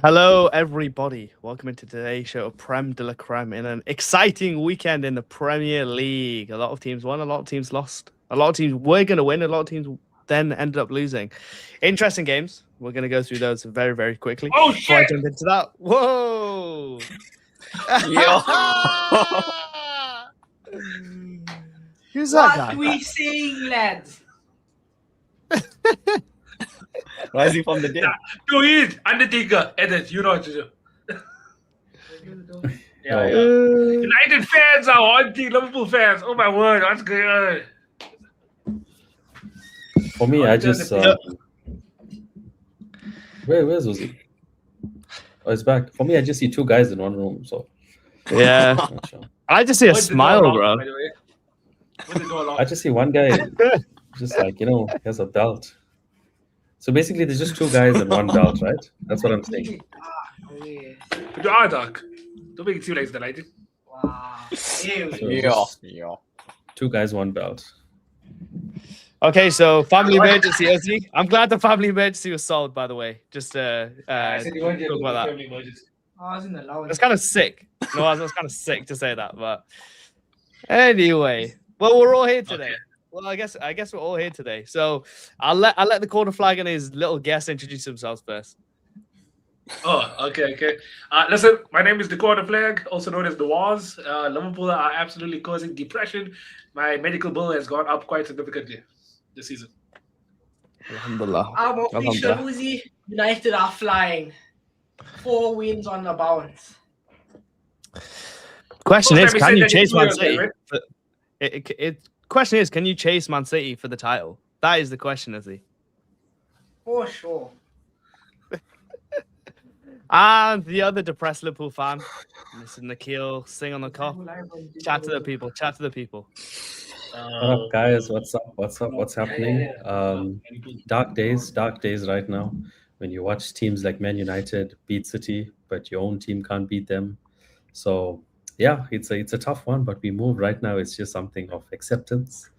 Hello, everybody. Welcome into today's show of Prem de la Creme in an exciting weekend in the Premier League. A lot of teams won, a lot of teams lost. A lot of teams were going to win, a lot of teams then ended up losing. Interesting games. We're going to go through those very, very quickly. Oh Before I shit! jump into that, whoa! Yo. Who's that What guy? we saying, lads? Rising from the dead. Do it, Undertaker. Edit, you know what to do. Yeah. United fans are haunting Liverpool fans. Oh my word, what's going on? For me, I just where's Uzi? Oh, it's back. For me, I just see two guys in one room. So Yeah. not sure. I just see a What did smile, go bro. wrong, by the way? What did go wrong? I just see one guy, just like he has a belt. So basically, there's just two guys and one belt, right? That's what I'm saying. But you are dark. Don't make it seem like it's delighted. Wow. So Yeah. just two guys, one belt. Okay, so family emergency, Ozzy. I'm glad the family emergency was solved, by the way. Just I said you wanted to talk do about that. family emergency. I was in the lounge. It's kind of sick. No, that's kind of sick to say that, but anyway, well, we're all here today. Okay. Well, I guess we're all here today. So I'll let the corner flag and his little guest introduce themselves first. Oh, okay. Listen, my name is the Quarter Flag, also known as the Wars. Liverpool are absolutely causing depression. My medical bill has gone up quite significantly this season. Alhamdulillah. I'm official Uzi. United are flying. 4 wins on the bounce. Question is, First time can we you said that chase you Man were City? right? Question is, can you chase Man City for the title? That is the question, Ozzy. For sure. And the other depressed Liverpool fan, Mr. Nikhil, sing on the cup. Chat to the people. Chat to the people. What up, guys? What's up? What's happening? Dark days right now. When you watch teams like Man United beat City, but your own team can't beat them. So yeah, it's a tough one, but we move right now. It's just something of acceptance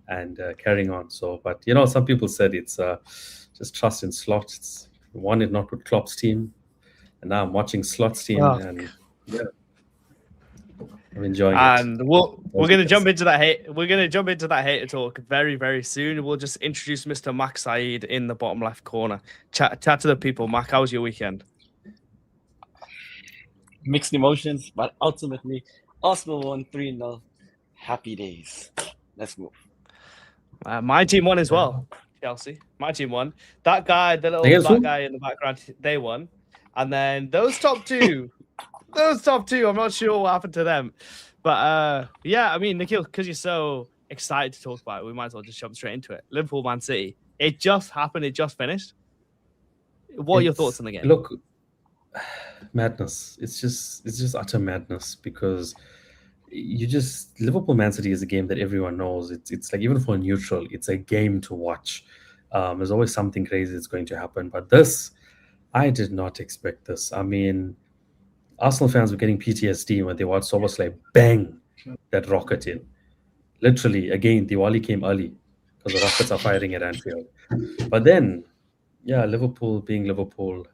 and carrying on. So, but some people said it's just trust in Slot. It's won it not with Klopp's team, and now I'm watching Slot's team, Oh. and yeah, I'm enjoying it. And we're gonna jump into that hate. We're gonna jump into that hater talk very, very soon. We'll just introduce Mr. Mac Saeed in the bottom left corner. Chat to the people. Mac, how was your weekend? Mixed emotions, but ultimately, Arsenal won 3-0. Happy days. Let's move. My team won as well. Chelsea. My team won. That guy, the little Against black who? guy in the background, they won. And then those top two, I'm not sure what happened to them. But yeah, I mean, Nikhil, because you're so excited to talk about it, we might as well just jump straight into it. Liverpool, Man City. It just happened. It just finished. What are your thoughts on the game? Look, madness. It's just utter madness because Liverpool Man City is a game that everyone knows. It's like, even for a neutral, it's a game to watch. There's always something crazy that's going to happen. But this, I did not expect this. I mean, Arsenal fans were getting PTSD when they watched Soboslai bang that rocket in. Literally, again, Diwali came early because the rockets are firing at Anfield. But then, yeah, Liverpool being Liverpool,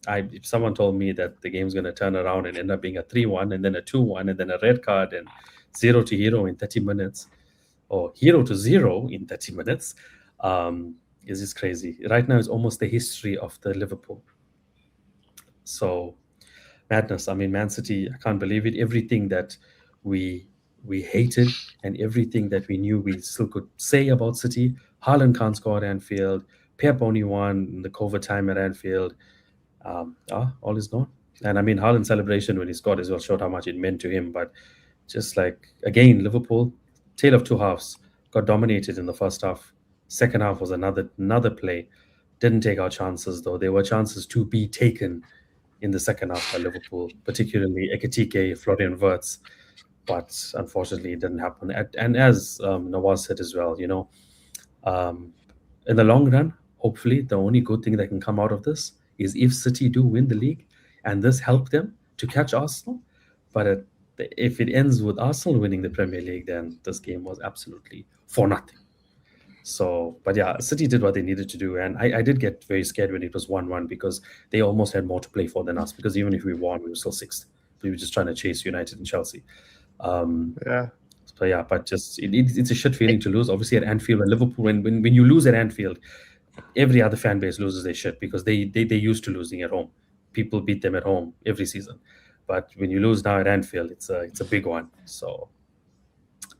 if someone told me that the game's going to turn around and end up being a 3-1 and then a 2-1 and then a red card and 0-0 in 30 minutes, or 0-0 in 30 minutes, is just crazy. Right now, it's almost the history of the Liverpool. So, madness. I mean, Man City, I can't believe it. Everything that we hated and everything that we knew we still could say about City. Haaland can't score at Anfield. Pep only won in the COVID time at Anfield. All is gone. And I mean, Haaland's celebration when he scored as well showed how much it meant to him. But just like, again, Liverpool, tale of two halves, got dominated in the first half. Second half was another play. Didn't take our chances, though. There were chances to be taken in the second half by Liverpool, particularly Ekitike, Florian Wirtz. But unfortunately, it didn't happen. And as Nawaz said as well, in the long run, hopefully, the only good thing that can come out of this is if City do win the league, and this helped them to catch Arsenal. But if it ends with Arsenal winning the Premier League, then this game was absolutely for nothing. So, but yeah, City did what they needed to do, and I did get very scared when it was 1-1 because they almost had more to play for than us. Because even if we won, we were still sixth. We were just trying to chase United and Chelsea. Yeah. So yeah, but just it's a shit feeling to lose. Obviously at Anfield, when Liverpool, when you lose at Anfield, every other fan base loses their shit because they used to losing at home. People beat them at home every season, but when you lose now at Anfield, it's a big one. So.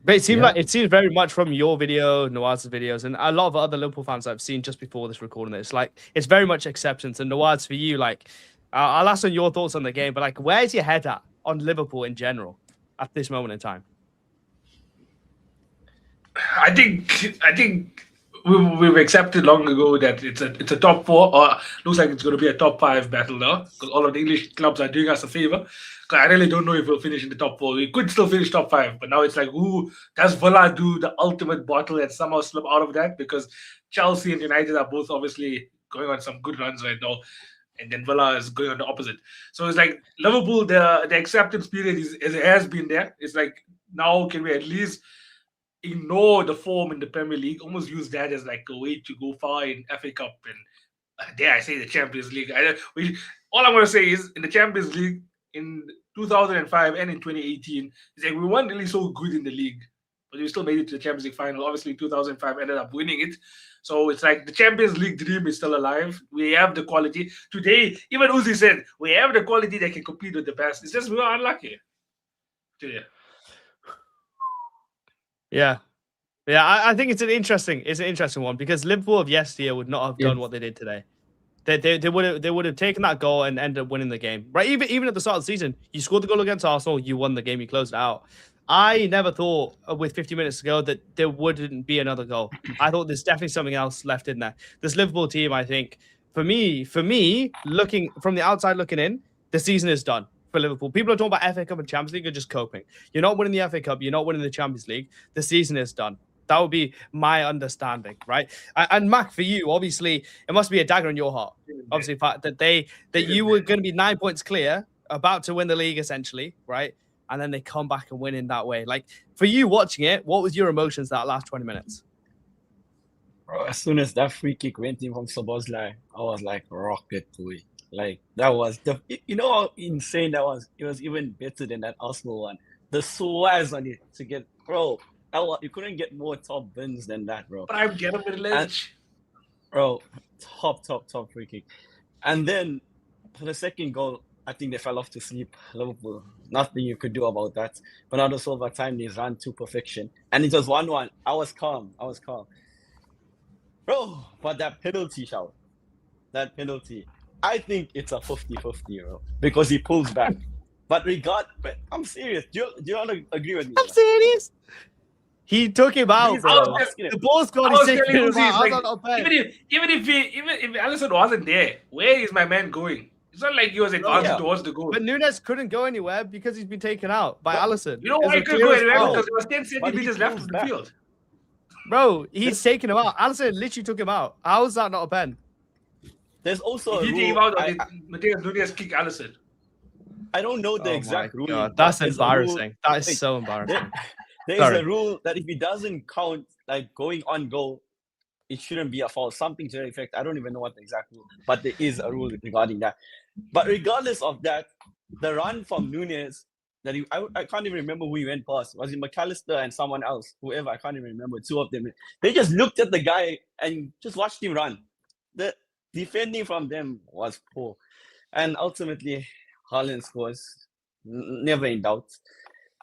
But it seems Yeah. like it seems very much from your video, Nawaz's videos, and a lot of other Liverpool fans I've seen just before this recording. It's like it's very much acceptance. And Nawaz, for you, like I'll ask on your thoughts on the game, but like, where's your head at on Liverpool in general at this moment in time? I think we've accepted long ago that it's a top 4, or looks like it's going to be a top 5 battle now, because all of the English clubs are doing us a favor. Because I really don't know if we'll finish in the top 4. We could still finish top 5, but now it's like, who does Villa do the ultimate bottle and somehow slip out of that? Because Chelsea and United are both obviously going on some good runs right now, and then Villa is going on the opposite. So it's like Liverpool, the acceptance period has been there. It's like, now can we at least ignore the form in the Premier League, almost use that as like a way to go far in FA Cup and dare I say the Champions League. All I'm going to say is in the Champions League in 2005 and in 2018, it's like we weren't really so good in the league, but we still made it to the Champions League final. Obviously, 2005 ended up winning it. So it's like the Champions League dream is still alive. We have the quality. Today, even Uzi said, we have the quality that can compete with the best. It's just we were unlucky today. Yeah. I think it's an interesting one because Liverpool of yesteryear would not have done what they did today. They would have taken that goal and ended up winning the game. Right? Even at the start of the season, you scored the goal against Arsenal, you won the game, you closed it out. I never thought with 50 minutes to go that there wouldn't be another goal. I thought there's definitely something else left in there. This Liverpool team, I think, for me, looking from the outside looking in, the season is done for Liverpool. People are talking about FA Cup and Champions League are just coping. You're not winning the FA Cup, you're not winning the Champions League. The season is done. That would be my understanding, right? And Mac, for you, obviously, it must be a dagger in your heart. Obviously, the fact that you were going to be 9 points clear, about to win the league, essentially, right? And then they come back and win in that way. Like, for you watching it, what was your emotions that last 20 minutes? Bro, as soon as that free kick went in from Szoboszlai, I was like, rocket boy. Like, that was you know how insane that was? It was even better than that Arsenal one. The swaz on it to get, bro. You couldn't get more top bins than that, bro. Prime, get him in the bro, top free kick. And then for the second goal, I think they fell off to sleep. Liverpool, nothing you could do about that. Bernardo Silva time they ran to perfection, and it was 1-1. I was calm, bro. But that penalty, I think it's a 50-50, bro, because he pulls back. But I'm serious. Do you want to agree with me? I'm serious. He took him out. The ball's gone. He's taking him out. Even if Alisson wasn't there, where is my man going? It's not like he was advancing towards the goal. But Nunes couldn't go anywhere because he's been taken out by Alisson. You know why he couldn't go anywhere? Because there was 10 centimeters left of the field. Bro, he's taken him out. Alisson literally took him out. How is that not a pen? There's also he came out on Mateus Nunes kick Alisson. I don't know the exact rule. God, that's embarrassing. That is so embarrassing. There is a rule that if it doesn't count, like going on goal, it shouldn't be a foul. Something to that effect. I don't even know what the exact rule, but there is a rule regarding that. But regardless of that, the run from Nunes, I can't even remember who he went past. Was it McAllister and someone else? Whoever, I can't even remember. Two of them. They just looked at the guy and just watched him run. The defending from them was poor. And ultimately, Haaland scores. Never in doubt.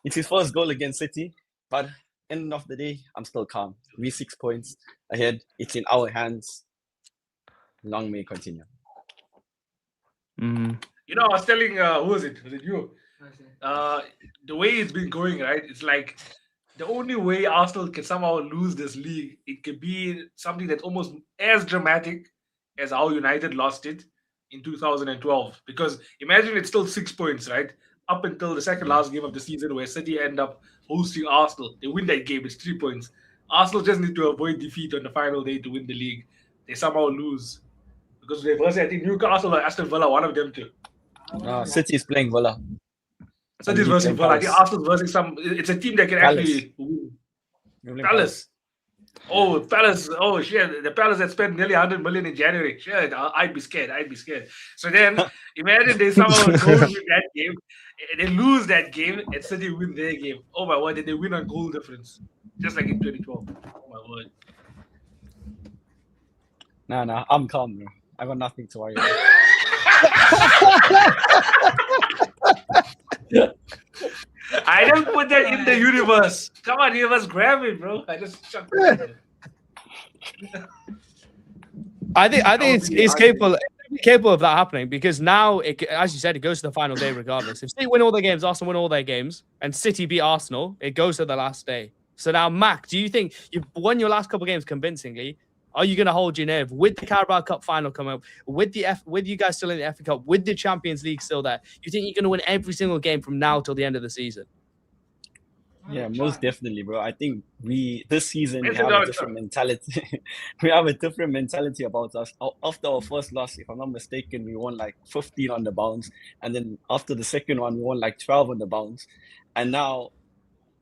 It's his first goal against City. But end of the day, I'm still calm. We 6 points ahead. It's in our hands. Long may continue. You know, I was telling, who was it? Was it you? The way it's been going, right? It's like the only way Arsenal can somehow lose this league, it could be something that's almost as dramatic as how United lost it in 2012. Because imagine it's still 6 points, right? Up until the second last game of the season where City end up hosting Arsenal. They win that game, it's 3 points. Arsenal just need to avoid defeat on the final day to win the league. They somehow lose. Because they versus, I think, Newcastle or Aston Villa, one of them too. City is playing Villa. City's versus Villa. I think Arsenal's versus it's a team that can actually win. Palace. Oh, Palace. Oh, shit. The Palace that spent nearly 100 million in January. Shit, I'd be scared. I'd be scared. So then, imagine they somehow don't win that game. They lose that game and City win their game. Oh, my word. Did they win on goal difference? Just like in 2012. Oh, my word. Nah, I'm calm, bro. I got nothing to worry about. I didn't put that in the universe. Come on, you must grab it, bro. I just chucked it. I think it's capable of that happening because now, as you said, it goes to the final day regardless. If City win all their games, Arsenal win all their games, and City beat Arsenal, it goes to the last day. So now, Mac, do you think you've won your last couple of games convincingly? Are you going to hold your nerve with the Carabao Cup final coming up, with you guys still in the FA Cup, with the Champions League still there? You think you're going to win every single game from now till the end of the season? Yeah, most definitely, bro. I think this season we have a different mentality. We have a different mentality about us. After our first loss, if I'm not mistaken, we won like 15 on the bounce, and then after the second one, we won like 12 on the bounce, and now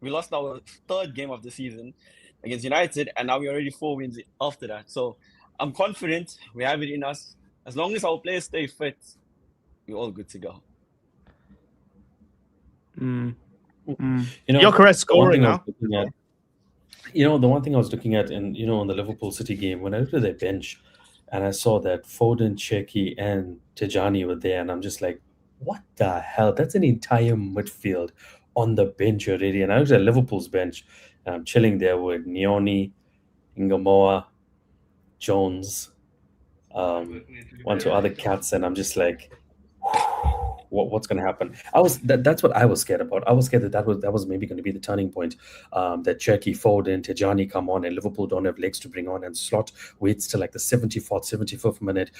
we lost our third game of the season against United, and now we're already 4 wins after that. So I'm confident we have it in us. As long as our players stay fit, we're all good to go. Gyökeres scoring now. The one thing I was looking at, and on the Liverpool City game, when I looked at their bench, and I saw that Foden, Cherki, and Tijani were there, and I'm just like, what the hell? That's an entire midfield on the bench already. And I looked at Liverpool's bench, and I'm chilling there with Nioni, Ingamoa, Jones, one, two other cats, and I'm just like, what's going to happen? That's what I was scared about. I was scared that was maybe going to be the turning point. That Cherki, Foden, Tijani come on, and Liverpool don't have legs to bring on, and Slot waits till like the 74th, 75th minute.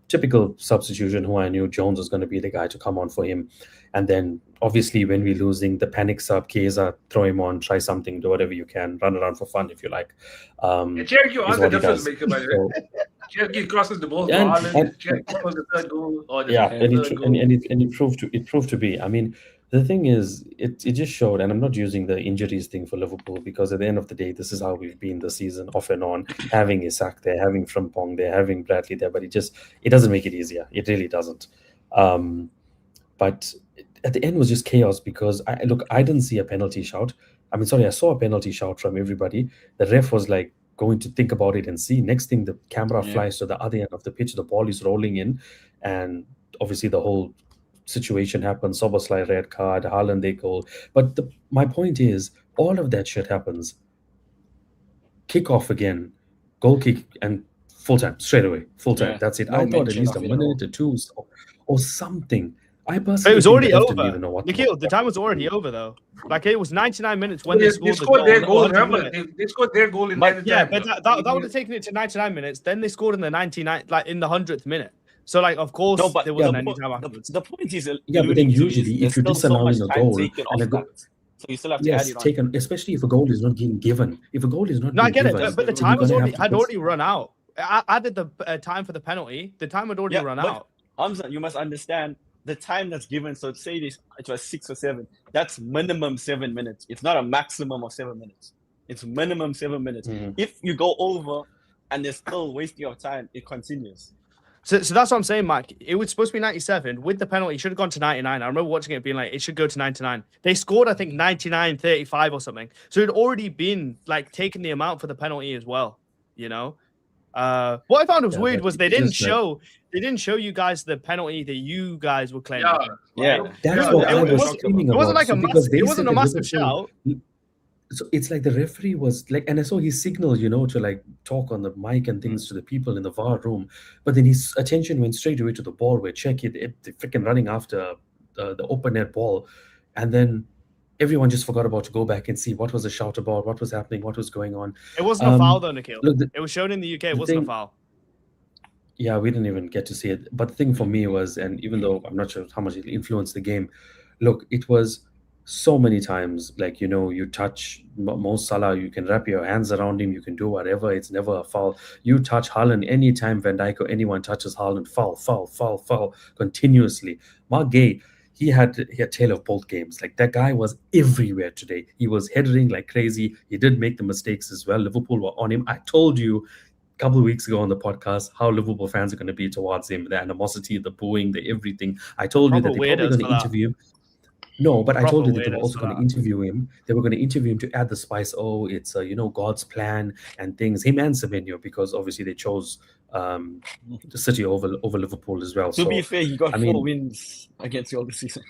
Typical substitution. Who I knew Jones was going to be the guy to come on for him, and then obviously when we're losing, the panic sub, Chiesa, throw him on, try something, do whatever you can, run around for fun if you like. Cherki was the difference maker, by the way. Cherki crosses the ball for Haaland. Cherki was the third goal. And it proved to be. I mean, the thing is, it just showed, and I'm not using the injuries thing for Liverpool because at the end of the day, this is how we've been this season, off and on. Having Isak there, having Frimpong there, having Bradley there, but it doesn't make it easier. It really doesn't. But at the end was just chaos because I didn't see a penalty shout. I saw a penalty shout from everybody. The ref was like going to think about it and see. Next thing, the camera flies to the other end of the pitch. The ball is rolling in, and obviously the whole situation happens. Soboslai red card, Haaland they goal. But my point is, all of that shit happens. Kick off again, goal kick, and full time straight away. Full time. That's it. I thought at least a minute or two or something. It was already over. Nikhil, the time was already over though. Like it was 99 minutes when they scored their goal. Remember, they scored their goal in 99. Yeah, but that would have taken it to 99 minutes. Then they scored in the 99, like in the 100th minute. So, like, of course, there wasn't any time afterwards. The point is, but then usually if you're disallowing a goal and a goal, so you still have to add it on. Taken, especially if a goal is not being given. If a goal is not, I get it, but the time had already run out. I added the time for the penalty. The time had already run out. Hamza, you must understand the time that's given. So say it was 6 or 7. That's minimum 7 minutes. It's not a maximum of 7 minutes. It's minimum 7 minutes. Mm-hmm. If you go over and there's still wasting of time, it continues. So that's what I'm saying, Mike. It was supposed to be 97. With the penalty, it should have gone to 99. I remember watching it being like, it should go to 99. They scored, I think, 99-35 or something. So it had already been, like, taking the amount for the penalty as well, you know? What I found was weird was they didn't show you guys the penalty that you guys were claiming. Yeah. That's what I was screaming about. It wasn't a massive shout. So it's like the referee was like, and I saw his signal, to like talk on the mic and things to the people in the VAR room, but then his attention went straight away to the ball where Cherki, they freaking running after the open net ball, and then everyone just forgot about to go back and see what was the shout about, what was happening, what was going on. It wasn't a foul though, Nikhil. Look, it was shown in the UK. It wasn't a foul. Yeah, we didn't even get to see it. But the thing for me was, and even though I'm not sure how much it influenced the game, look, it was so many times, like, you touch Mo Salah, you can wrap your hands around him, you can do whatever, it's never a foul. You touch Haaland, anytime Van Dijk or anyone touches Haaland, foul, continuously. Mark Gay, he had tail of both games. Like that guy was everywhere today. He was heading like crazy. He did make the mistakes as well. Liverpool were on him. I told you a couple of weeks ago on the podcast how Liverpool fans are going to be towards him, the animosity, the booing, the everything. I told you that Proper they're probably weirdos going for to that. interview him. No, but I told Proper you that they were weirdos also for going to that. interview him. They were going to interview him to add the spice. Oh, it's God's plan and things. Him and Semenyo, because obviously they chose the City over Liverpool as well. To be So fair, he got I 4 mean, wins against you all this season.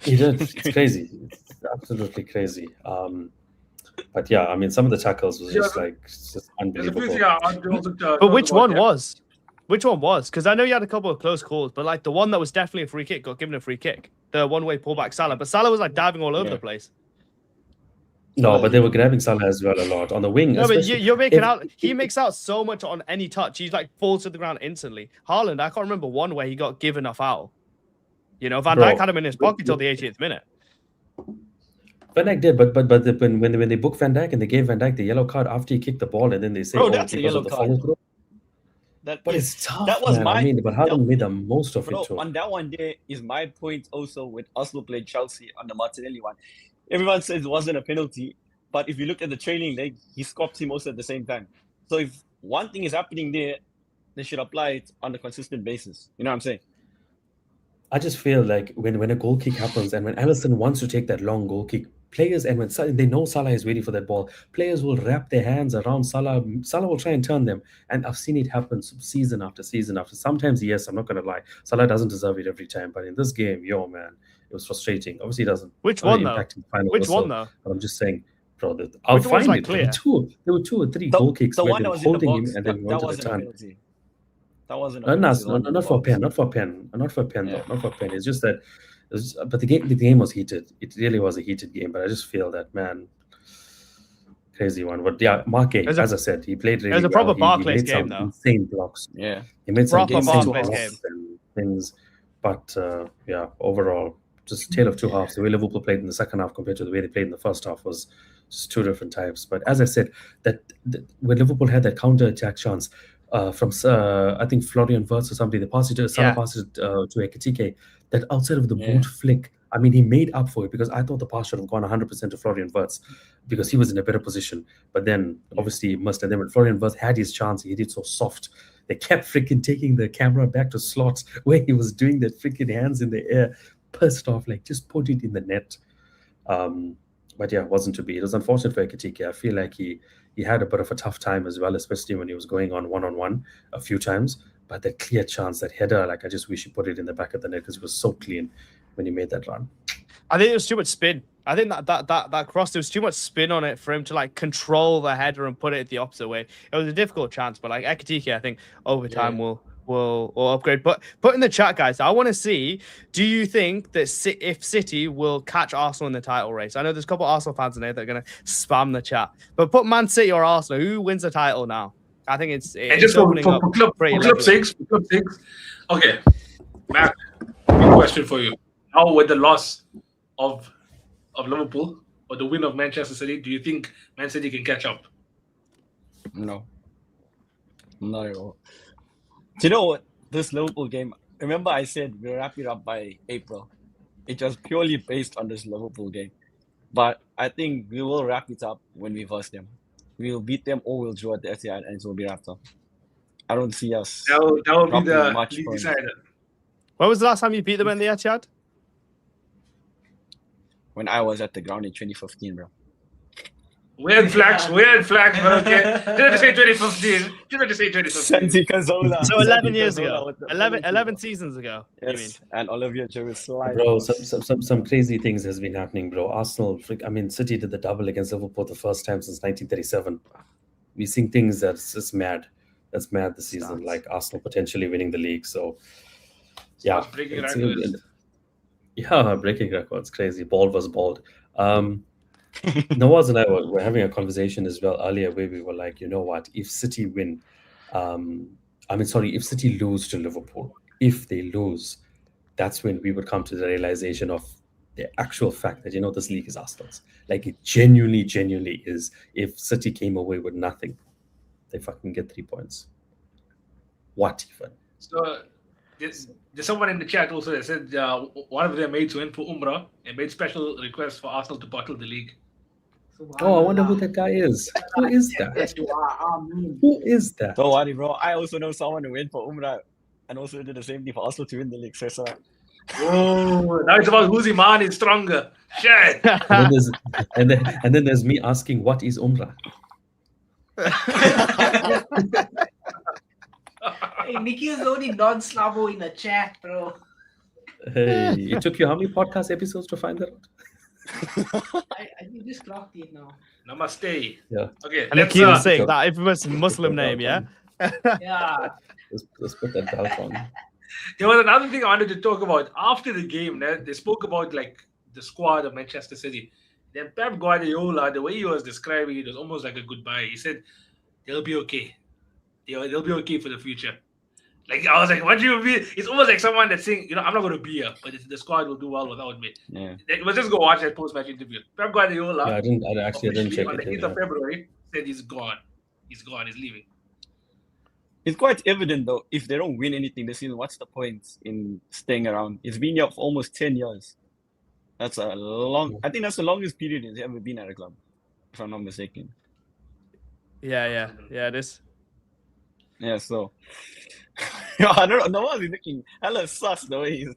he did. It's crazy. It's absolutely crazy. But yeah, I mean, some of the tackles was just like it's just There's a few unbelievable. things I wasn't, But which about, one yeah. was? Which one was? Because I know you had a couple of close calls, but like the one that was definitely a free kick got given a free kick. The one-way pullback Salah, but Salah was like diving all over Yeah. the place. No, but they were grabbing Salah as well a lot on the wing. No, but especially you're making if- out. He makes out so much on any touch. He's like falls to the ground instantly. Haaland, I can't remember one where he got given a foul. You know, Van Bro, Dijk had him in his pocket till the 80th minute. Van Dijk did, but when they booked Van Dijk and they gave Van Dijk the yellow card after he kicked the ball, and then they say, Bro, oh, that's a because yellow of the card. follow through. That But is, it's tough. that was man. my- I mean, but Haaland that- made the most of bro, it too. on that one there is my point also with Arsenal played Chelsea on the Martinelli one. Everyone says it wasn't a penalty, but if you look at the trailing leg, he scoffed him also at the same time. So if one thing is happening there, they should apply it on a consistent basis. You know what I'm saying? I just feel like when a goal kick happens and when Alisson wants to take that long goal kick, players and when they know Salah is waiting for that ball, players will wrap their hands around Salah. Salah will try and turn them, and I've seen it happen season after season after. Sometimes, yes, I'm not gonna lie, Salah doesn't deserve it every time, but in this game, man, it was frustrating. Obviously, it doesn't. Which really one though? impact the final Which whistle, one though? But I'm just saying, bro, I'll Which one's, find like, it. clear? There were 2 or 3 goal kicks The where one they that were was in the holding box, him and then that wanted to wasn't a turn. penalty. That wasn't a No, penalty. the one in not the for box. Pen, not for Pen, not for Pen Yeah. though, not for Pen. It's just that, but the game was heated. It really was a heated game. But I just feel that, man, crazy one. But yeah, Marque, It was a- as I said, he played really was a well. proper He Barclays made game, some though. insane blocks. Yeah. He made some Proper insane Barclays blocks game. and things. But yeah, overall, just tale of two halves. The way Liverpool played in the second half compared to the way they played in the first half was just 2 different types. But as I said, that when Liverpool had that counter attack chance from I think Florian Wirtz or somebody, they passed it to Salah, Yeah. passed it to Ekitike. That outside of the Yeah. boot flick, I mean, he made up for it because I thought the pass should have gone 100% to Florian Wirtz because he was in a better position. But then obviously he missed. And then when Florian Wirtz had his chance, he hit it so soft. They kept freaking taking the camera back to slots where he was doing that freaking hands in the air, pissed off, like just put it in the net. But yeah, it wasn't to be. It was unfortunate for Ekitike. I feel like he had a bit of a tough time as well, especially when he was going on one-on-one a few times. But that clear chance, that header, like I just wish he put it in the back of the net because it was so clean when he made that run. I think it was too much spin. I think that cross, there was too much spin on it for him to like control the header and put it the opposite way. It was a difficult chance, but like Ekitike, I think over time will upgrade. But put in the chat, guys, I want to see, do you think that if City will catch Arsenal in the title race? I know there's a couple of Arsenal fans in there that are going to spam the chat, but put Man City or Arsenal, who wins the title now? I think it's And just for opening up club pretty sakes, okay, Matt, big question for you. How with the loss of Liverpool or the win of Manchester City, do you think Man City can catch up? No. Not at all. Do you know what? This Liverpool game, remember I said we'll wrap it up by April. It was purely based on this Liverpool game. But I think we will wrap it up when we verse them. We'll beat them or we'll draw at the Etihad and it will be wrapped up. I don't see us. That will be dropping the much league points. decider. When was the last time you beat them in the Etihad? When I was at the ground in 2015, bro. Weird flags, but okay. Didn't say 2015. Didn't say 2015. Santi Cazorla. So 11 years ago. with the 11 penalty, seasons ago, bro. you mean? Yes, and Olivier Giroud slide. Bro, some crazy things has been happening, bro. Arsenal, I mean, City did the double against Liverpool the first time since 1937. We're seeing things that's just mad. That's mad this season, like Arsenal potentially winning the league. So, yeah. Starts breaking it's- records. Yeah, breaking records, crazy. Bald was bald. Nawaz and I were having a conversation as well earlier where we were like, you know what, if City win, if City lose to Liverpool, if they lose, that's when we would come to the realization of the actual fact that, this league is Arsenal's. Like it genuinely is. If City came away with nothing, they fucking get 3 points. What even? So There's someone in the chat also that said one of their mates went for Umrah and made special requests for Arsenal to bottle the league. Oh, I wonder who that guy is. Who is that? Yes, you are. Amen. Who is that? Don't worry, bro. I also know someone who went for Umrah and also did the same thing for Arsenal to win the league. So it's alright. Oh, now it's about whose iman is stronger. Shit. And then there's me asking, what is Umrah? Hey, Nicky is the only non-Slavo in the chat, bro. Hey, it took you how many podcast episodes to find that out? I just clocked it now. Namaste. Yeah. Okay. And let's, Nikhil uh, saying that infamous Muslim name, yeah? Yeah. Let's put that belt on. There was another thing I wanted to talk about after the game. They spoke about like the squad of Manchester City. Then Pep Guardiola, the way he was describing it was almost like a goodbye. He said, "They'll be okay. They'll be okay for the future." Like I was like, "What do you mean?" It's almost like someone that's saying, "I'm not going to be here, but the squad will do well without me." Yeah. Let's just go watch that post-match interview. Pep Guardiola, Yeah, I didn't officially check on the it. 8th of February, said he's gone. He's gone. He's leaving. It's quite evident though, if they don't win anything this season, what's the point in staying around? It's been here for almost 10 years. That's a long, I think that's the longest period he's ever been at a club, if I'm not mistaken. Yeah, it is. Yeah, so I don't know. No one's looking hella sus the way he's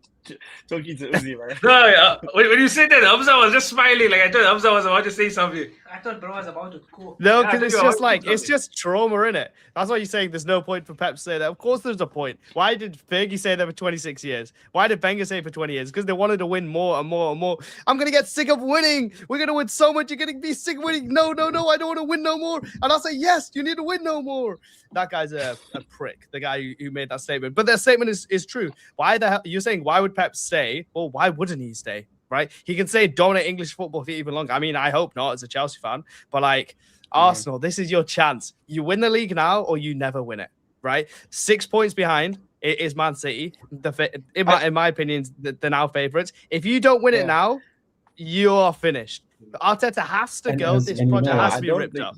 talking to Uzi, man. No, when you said that, Hamza was just smiling. Like I thought Hamza was about to say something. I thought bro was about to cook. No, Yeah, I because think it's you're just right. like, it's just trauma, innit? That's why you're saying there's no point for Pep to say that. Of course there's a point. Why did Fergie say that for 26 years? Why did Wenger say it for 20 years? Because they wanted to win more and more and more. I'm going to get sick of winning. We're going to win so much. You're going to be sick of winning. No, I don't want to win no more. And I'll say, yes, you need to win no more. That guy's a prick, the guy who made that statement. But that statement is true. Why the hell? You're saying, why would Pep stay? Well, why wouldn't he stay? Right? He can say dominate English football for even longer. I mean, I hope not as a Chelsea fan. But like, Arsenal, this is your chance. You win the league now or you never win it. Right? 6 points behind is Man City. In my opinion, they're now favourites. If you don't win it now, you're finished. Arteta has to go. This project has to be ripped up.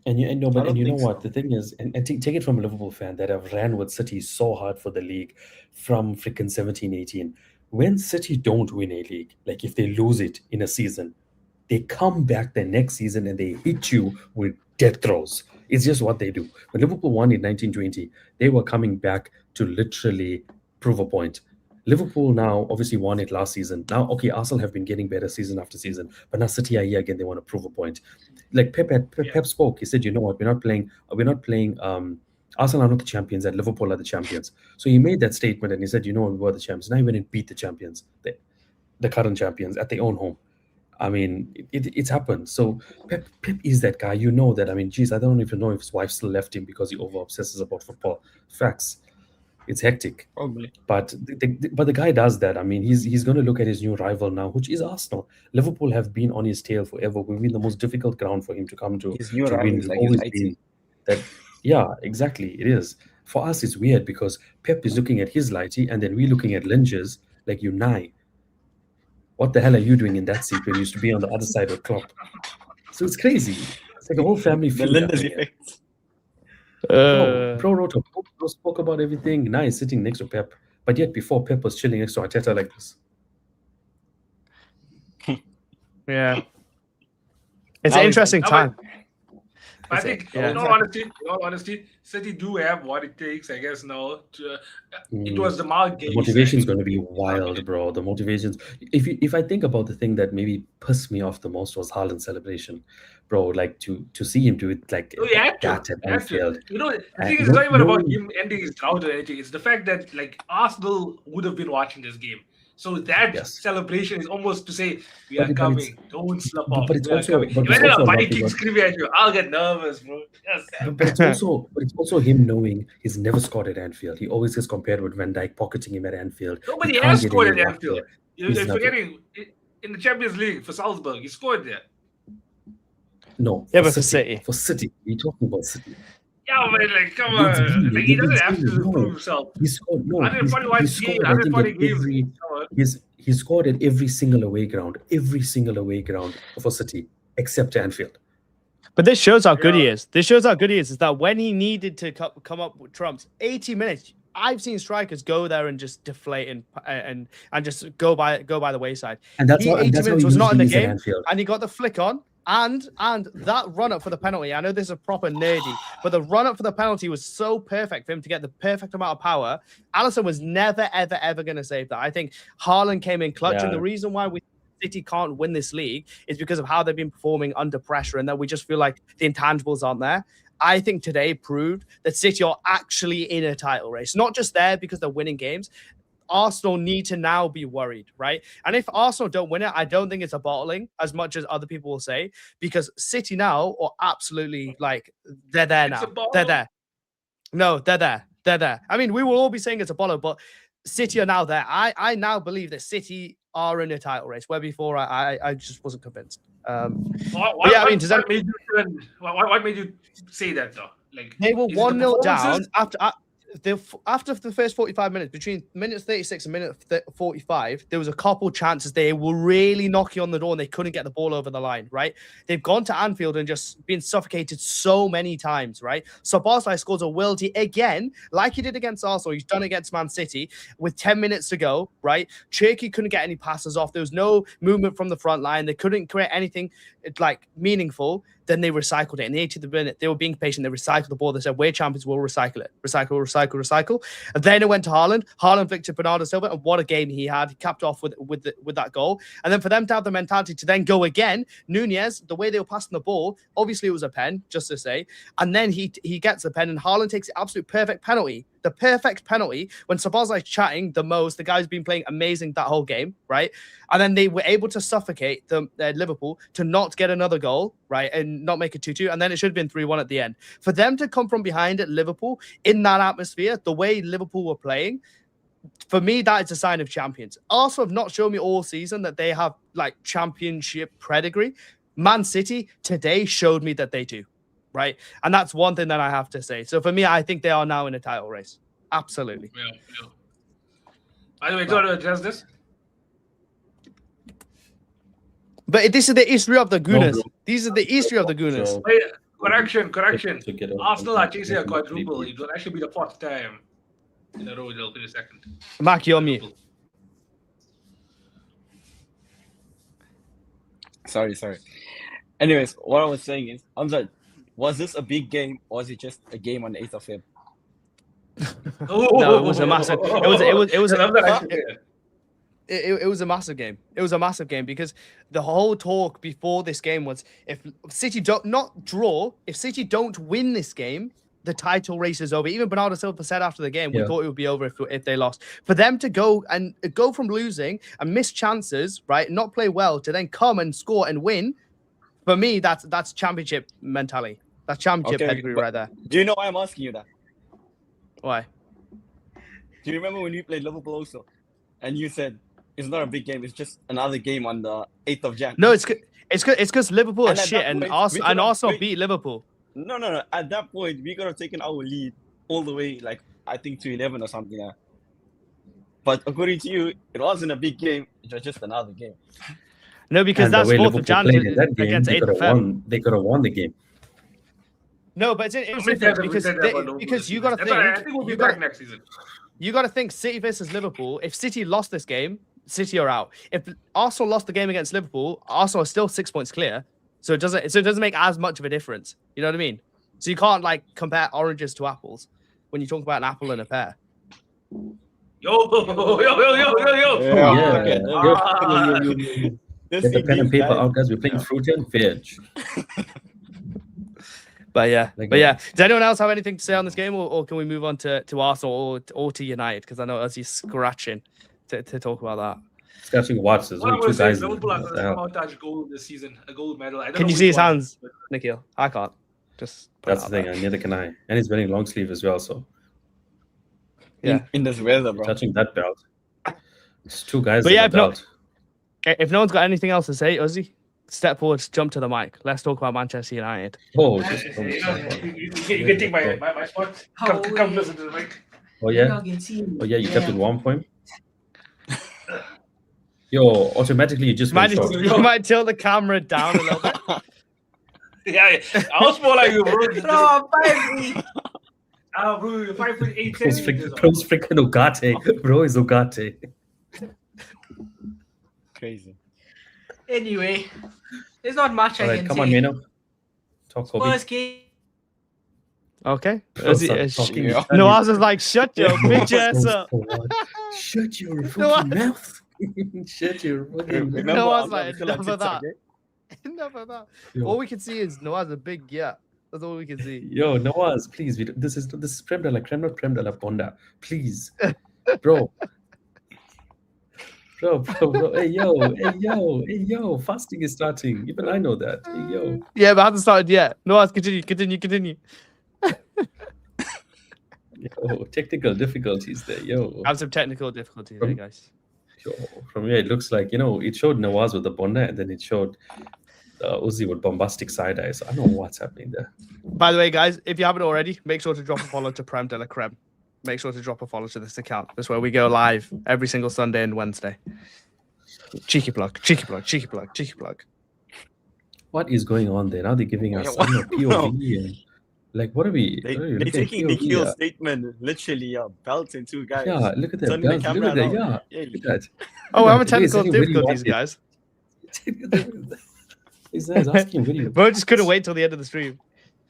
And you know what the thing is, and take it from a Liverpool fan that have ran with City so hard for the league from freaking 17-18. When City don't win a league, like if they lose it in a season, they come back the next season and they hit you with death throws. It's just what they do. When Liverpool won in 1920, they were coming back to literally prove a point. Liverpool now obviously won it last season. Now, okay, Arsenal have been getting better season after season, but now City are here again. They want to prove a point. Like Pep spoke. He said, "You know what? We're not playing. Arsenal are not the champions, and Liverpool are the champions." So he made that statement and he said, "You know, we were the champions. Now he went and beat the champions, the current champions at their own home." I mean, it's happened. So Pep is that guy. You know that. I mean, geez, I don't even know if his wife still left him because he over obsesses about football. Facts. It's hectic. Probably. But the guy does that. I mean, he's going to look at his new rival now, which is Arsenal. Liverpool have been on his tail forever. We've been the most difficult ground for him to come to. His new to rival win. is like Always his been IT. that. Yeah, exactly. It is. For us, it's weird because Pep is looking at his lighty and then we're looking at Lynch's like Unai. What the hell are you doing in that seat when you used to be on the other side of Klopp? So it's crazy. It's like a whole family The feud. Linda's happening. effect. Bro wrote a book, spoke about everything. Now he's sitting next to Pep. But yet before, Pep was chilling next to Arteta like this. Yeah. It's Now an he's- interesting time. I think, Yeah. in all honesty, City do have what it takes, I guess, now. It was the Mark The Gay motivation's signing. going to be wild, bro. The motivations. If I think about the thing that maybe pissed me off the most was Haaland's celebration, bro. Like to see him do it like Oh, he had to. that at He had to. Anfield. You know, the And thing is not even about no- him ending his drought or anything. It's the fact that like Arsenal would have been watching this game. So that Yes. celebration is almost to say, we But are it's- coming. Don't slip off. but it's We are also- coming. but it's Imagine also a a lot Viking about- screaming at you. I'll get nervous, bro. Yes. But it's also him knowing he's never scored at Anfield. He always gets compared with Van Dijk pocketing him at Anfield. Nobody He has can't get scored at any luck Anfield. there. You're He's never- forgetting in the Champions League for Salzburg. He scored there. No, Yeah, but for City. For City. You're talking about City. Yeah, but like, come Against on. Villa, Like, he doesn't against have to Villa, no. prove himself. He scored 141 he games, scored, I think, 140 at games. every, Come on. he scored at every single away ground for City, except Anfield. But this shows how good he Yeah. is. This shows how good he is that when he needed to come up with trumps, 80 minutes, I've seen strikers go there and just deflate and just go by the wayside. And that's what 80 that's minutes what was not in the at game, Anfield. and he got the flick on. And that run up for the penalty, I know this is a proper nerdy, but the run up for the penalty was so perfect for him to get the perfect amount of power. Alisson was never, ever, ever going to save that. I think Haaland came in clutch, and the reason why City can't win this league is because of how they've been performing under pressure, and that we just feel like the intangibles aren't there. I think today proved that City are actually in a title race, not just there because they're winning games. Arsenal need to now be worried, right? And if Arsenal don't win it, I don't think it's a bottling as much as other people will say, because City now are absolutely like, they're there now. They're there. No, they're there. They're there. I mean, we will all be saying it's a bottle, but City are now there. I now believe that City are in a title race, where before I just wasn't convinced. What made you say that though? Like, they were 1-0 down after the first 45 minutes, between minutes 36 and minute 45, there was a couple chances they were really knocking on the door and they couldn't get the ball over the line, right? They've gone to Anfield and just been suffocated so many times, right? So Szoboszlai scores a worldie again, like he did against Arsenal. He's done it against Man City with 10 minutes to go, right? Cherki couldn't get any passes off. There was no movement from the front line. They couldn't create anything like meaningful. Then they recycled it. In the 80th minute, they were being patient. They recycled the ball. They said, we're champions, we'll recycle it. Recycle. And then it went to Haaland. Haaland flicked to Bernardo Silva, and what a game he had. He capped off with that goal. And then for them to have the mentality to then go again, Nunez, the way they were passing the ball, obviously it was a pen, just to say. And then he gets the pen, and Haaland takes the absolute perfect penalty. The perfect penalty when Szoboszlai's chatting the most. The guy's been playing amazing that whole game, right? And then they were able to suffocate Liverpool to not get another goal, right? And not make it 2-2. And then it should have been 3-1 at the end. For them to come from behind at Liverpool in that atmosphere, the way Liverpool were playing, for me, that is a sign of champions. Arsenal have not shown me all season that they have like championship pedigree. Man City today showed me that they do. Right. And that's one thing that I have to say. So for me, I think they are now in a title race. Absolutely. Yeah. By the way, do you want to address this? But this is the history of the Gunners. These are the history of the Gunners. So, Wait, correction. Arsenal are chasing a quadruple. It will actually be the fourth time in a row they'll finish second. Mark, you're on mute. Sorry. Anyways, what I was saying is, Hamza, was this a big game or was it just a game on the 8th of Feb? No, it was a massive. It was a massive game. It was a massive game because the whole talk before this game was if City if City don't win this game, the title race is over. Even Bernardo Silva said after the game, we thought it would be over if they lost. For them to go from losing and miss chances, right, not play well, to then come and score and win, for me, that's championship mentality. That's championship pedigree right there. Do you know why I'm asking you that? Why? Do you remember when we played Liverpool also? And you said, it's not a big game, it's just another game on the 8th of Jan. No, it's because Liverpool is shit and Arsenal beat Liverpool. No. At that point, we could have taken our lead all the way, like, I think to 11 or something. But according to you, it wasn't a big game, it was just another game. No, because that's 4th of Jan against 8th of Feb. They could have won the game. No, but it's different because you got to think. I think we'll be back next season. You got to think City versus Liverpool. If City lost this game, City are out. If Arsenal lost the game against Liverpool, Arsenal are still 6 points clear. So it doesn't make as much of a difference. You know what I mean? So you can't like compare oranges to apples when you talk about an apple and a pear. Yo. Get the pen and paper out, guys. We're playing fruit and veg. But yeah. Does anyone else have anything to say on this game, or can we move on to Arsenal or to United? Because I know Ozzy's scratching to talk about that. Scratching watch. There's only 2 guys. Liverpool has a goal this season, a gold medal. Can you see his hands, Nikhil? I can't. Just that's the thing, and neither can I. And he's wearing long sleeve as well, so yeah. In this weather, bro. Touching that belt. It's 2 guys. But yeah, belt. If no one's got anything else to say, Ozzy, step forward, jump to the mic. Let's talk about Manchester United. Oh, you can take my spot. Come listen to the mic. Oh yeah. You kept it 1 point. Yo, automatically you just you might tilt the camera down a little bit. Yeah, I was more like you, bro. No, baby. Bro, you're 5'8", Bro's freaking Ugarte. Bro is Ugarte. Crazy. Anyway, there's not much All I right, can come say. on, Mino. Talk, Kobe. First game. Okay. Stop talking. Yeah. Nawaz is like, shut your bitch ass So up. what? Shut your No, fucking mouth. Shut your fucking mouth. Remember, No, I was I'm like, still on enough of TikTok, that. Enough of that. Yo. All we can see is Nawaz a big yeah. That's all we can see. Yo, Nawaz, please. This is Prem de la Creme, not Prem de la Ponda. Please. Bro. Bro. Hey, yo. Fasting is starting. Even I know that. Hey, yo. Yeah, but it hasn't started yet. Nawaz, continue. Yo, technical difficulties there. Yo. I have some technical difficulties there, guys. Yo. From here, it looks like, it showed Nawaz with the Ponda and then it showed Uzi with bombastic side eyes. I don't know what's happening there. By the way, guys, if you haven't already, make sure to drop a follow to Prem de la Creme. Make sure to drop a follow to this account. That's where we go live every single Sunday and Wednesday. Cheeky plug. What is going on there? Now they're giving us POV and like, what are we? They're taking Nikhil's statement literally, belts and two guys. Yeah, look at that. Turning the Belt, camera look at that. around. Yeah, look at that. Oh, we have a Today is technical saying, "Will you difficulties, watch it?" guys. He's asking, will you? Bro just couldn't wait till the end of the stream.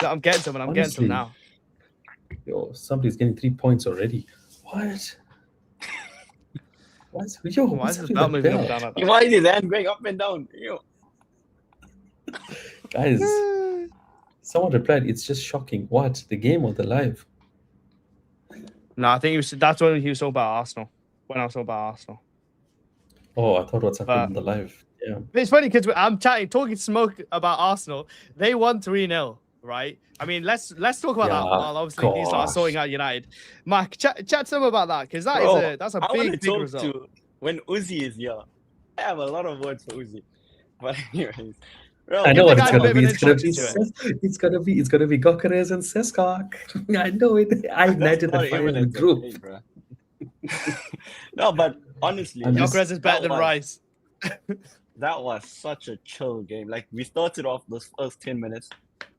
I'm getting to him, and I'm getting to him now. Yo, somebody's getting 3 points already. What? Why is this belt moving up and down like that? Why is his hand going up and down? Yo. Guys, someone replied, it's just shocking. What? The game or the live? No, I think that's when he was talking about Arsenal. When I was talking about Arsenal. Oh, I thought what's happening in the live. Yeah. It's funny because I'm talking smoke about Arsenal. They won 3-0, right? I mean, let's talk about that while obviously they start sorting out United. Mark, chat to them about that because that's a big result. To when Uzi is here. I have a lot of words for Uzi. But anyways. Bro, I know what it's gonna gonna be. It's gonna be Gyökeres and Seskak. I know it. I ignited the fire in the group. No, but honestly, Gyökeres is better than Rice. That was such a chill game. Like we started off those first 10 minutes,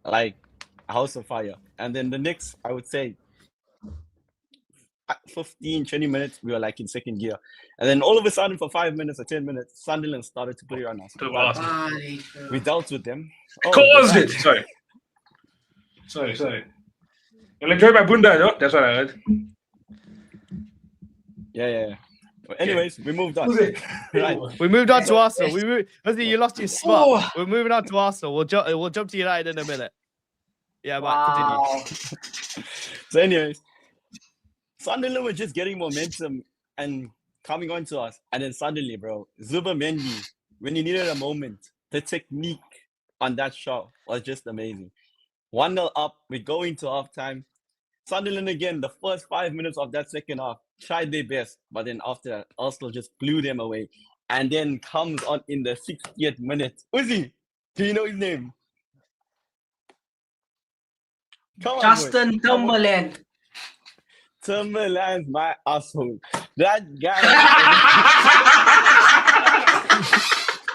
like a house of fire, and then the next, I would say, 15-20 minutes, we were like in second gear, and then all of a sudden, for 5 minutes or 10 minutes, Sunderland started to play on us. We dealt with them. Caused it. Sorry. You'll enjoy my bunda, though. That's what I heard. Yeah. But anyways, we moved on. Right. We moved on to Arsenal. You lost your spot. We're moving on to Arsenal. We'll jump to United in a minute. Yeah, but continue. So anyways, Sunderland were just getting momentum and coming on to us. And then suddenly, bro, Zuba-Mendy, when he needed a moment, the technique on that shot was just amazing. 1-0 up, we go into halftime. Sunderland again, the first 5 minutes of that second half, tried their best. But then after that, Arsenal just blew them away. And then comes on in the 60th minute. Uzi, do you know his name? Come on, Justin Timberland. Timberland's my asshole. That guy.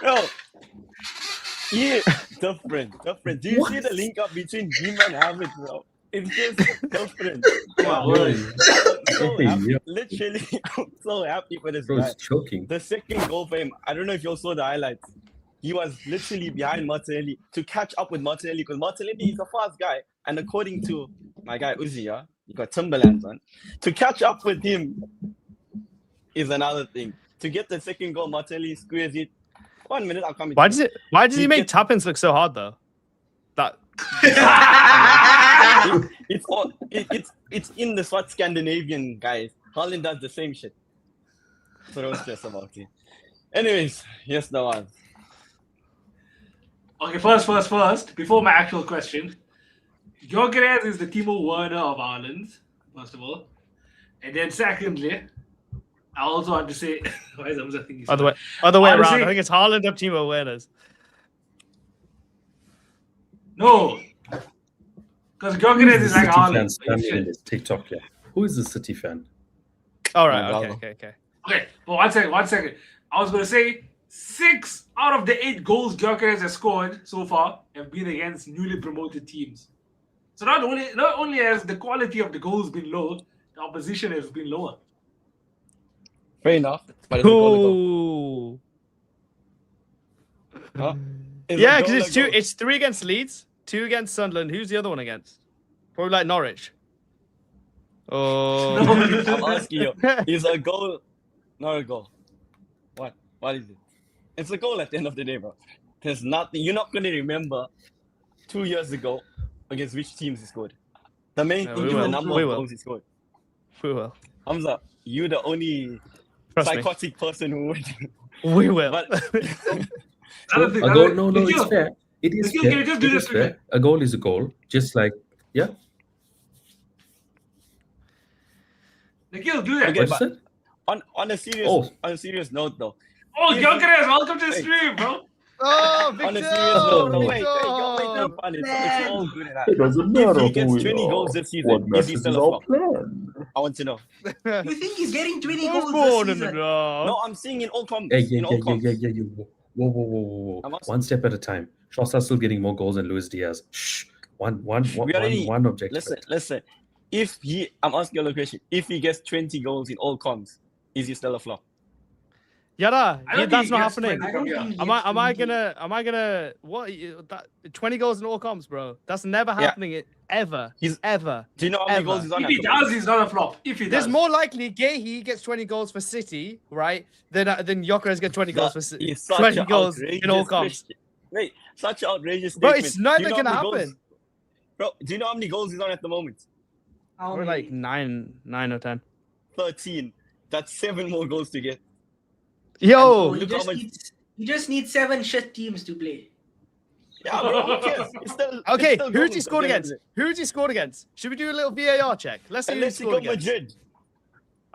Bro, yeah, different. Do you see the link up between Jim and Havertz, bro? It's just different. Literally, I'm so happy for this guy. Choking. The second goal for him, I don't know if you all saw the highlights. He was literally behind Martinelli to catch up with Martinelli because Martinelli is a fast guy. And according to my guy Uzi, you got Timberlands on. To catch up with him is another thing. To get the second goal, Martinelli squares it. 1 minute, I'll come. Why does he make Tappins look so hard though? That it's in the sort Scandinavian guys. Holland does the same shit. So don't stress about it. Anyways, yes, Nawaz. Okay, first, before my actual question, Gyökeres is the Timo Werner of Ireland, first of all. And then secondly, I also want to say why is Hamza thinking other way around. I think it's Haaland up Timo Werner's. No. Because Gyökeres is like Haaland. TikTok, yeah. Who is the City fan? All right, okay. Okay, but one second. I was going to say 6 out of the 8 goals Gyökeres has scored so far have been against newly promoted teams. So not only has the quality of the goals been low, the opposition has been lower. Fair enough. But it's a goal. Ooh. Huh? It's a Yeah, goal, because a goal. it's 3 against Leeds, 2 against Sunderland. Who's the other one against? Probably like Norwich. Oh. I'm asking you, is a goal not a goal? What? What is it? It's a goal at the end of the day, bro. There's nothing. You're not going to remember 2 years ago against which teams he scored. The main Yeah, thing we is the will. number We of will. goals he scored. We will. Hamza, you're the only Trust psychotic person who would. me. We will. But Another thing, A goal, no, Nikhil, it's fair. It is Nikhil, fair. can you just do It this is for me? fair. A goal is a goal. Just like, yeah. Nikhil, do that. Okay, What you but- said? on a serious note, though. Oh, If- Gyökeres, welcome to the Hey. stream, bro. Oh, On a Victor! serious note, though, wait, Victor! you're fun. It's all good and that. It doesn't If matter he gets who we 20 are. goals this season, What is he matters is still a our flop? plan. I want to know. You think he's getting 20 What's goals more this than season? No, I'm seeing in all comps. Yeah. In all comps. Whoa. I'm asking- One step at a time. Shaw's still getting more goals than Luis Diaz. Shh. One objective. Listen. I'm asking you a question. If he gets 20 goals in all comps, is he still a flop? Yada, I don't that's think not he gets happening. 20. I don't think Am I gonna what? 20 goals in all comps, bro? That's never Yeah. happening ever. He's- Ever. Do you know how many Ever. goals he's on? If at he the moment? does, he's not a flop. If he There's does. more likely Gahey gets 20 goals for City, right? Than Gyökeres gets 20 goals for That City. is such 20 an goals in all outrageous comps. question. Wait, such an outrageous Bro, statement. it's never Do you know gonna how many happen. goals- Bro, do you know how many goals he's on at the moment? How We're many? like 9 or 10. 13. That's 7 more goals to get. Yo, Look how much- You just need 7 shit teams to play. Yeah, bro, who cares? It's still, okay, it's still who's goals he scored at the end of against? the day. Who's he scored against? Should we do a little VAR check? Let's see who he Unless you scored got against. Madrid.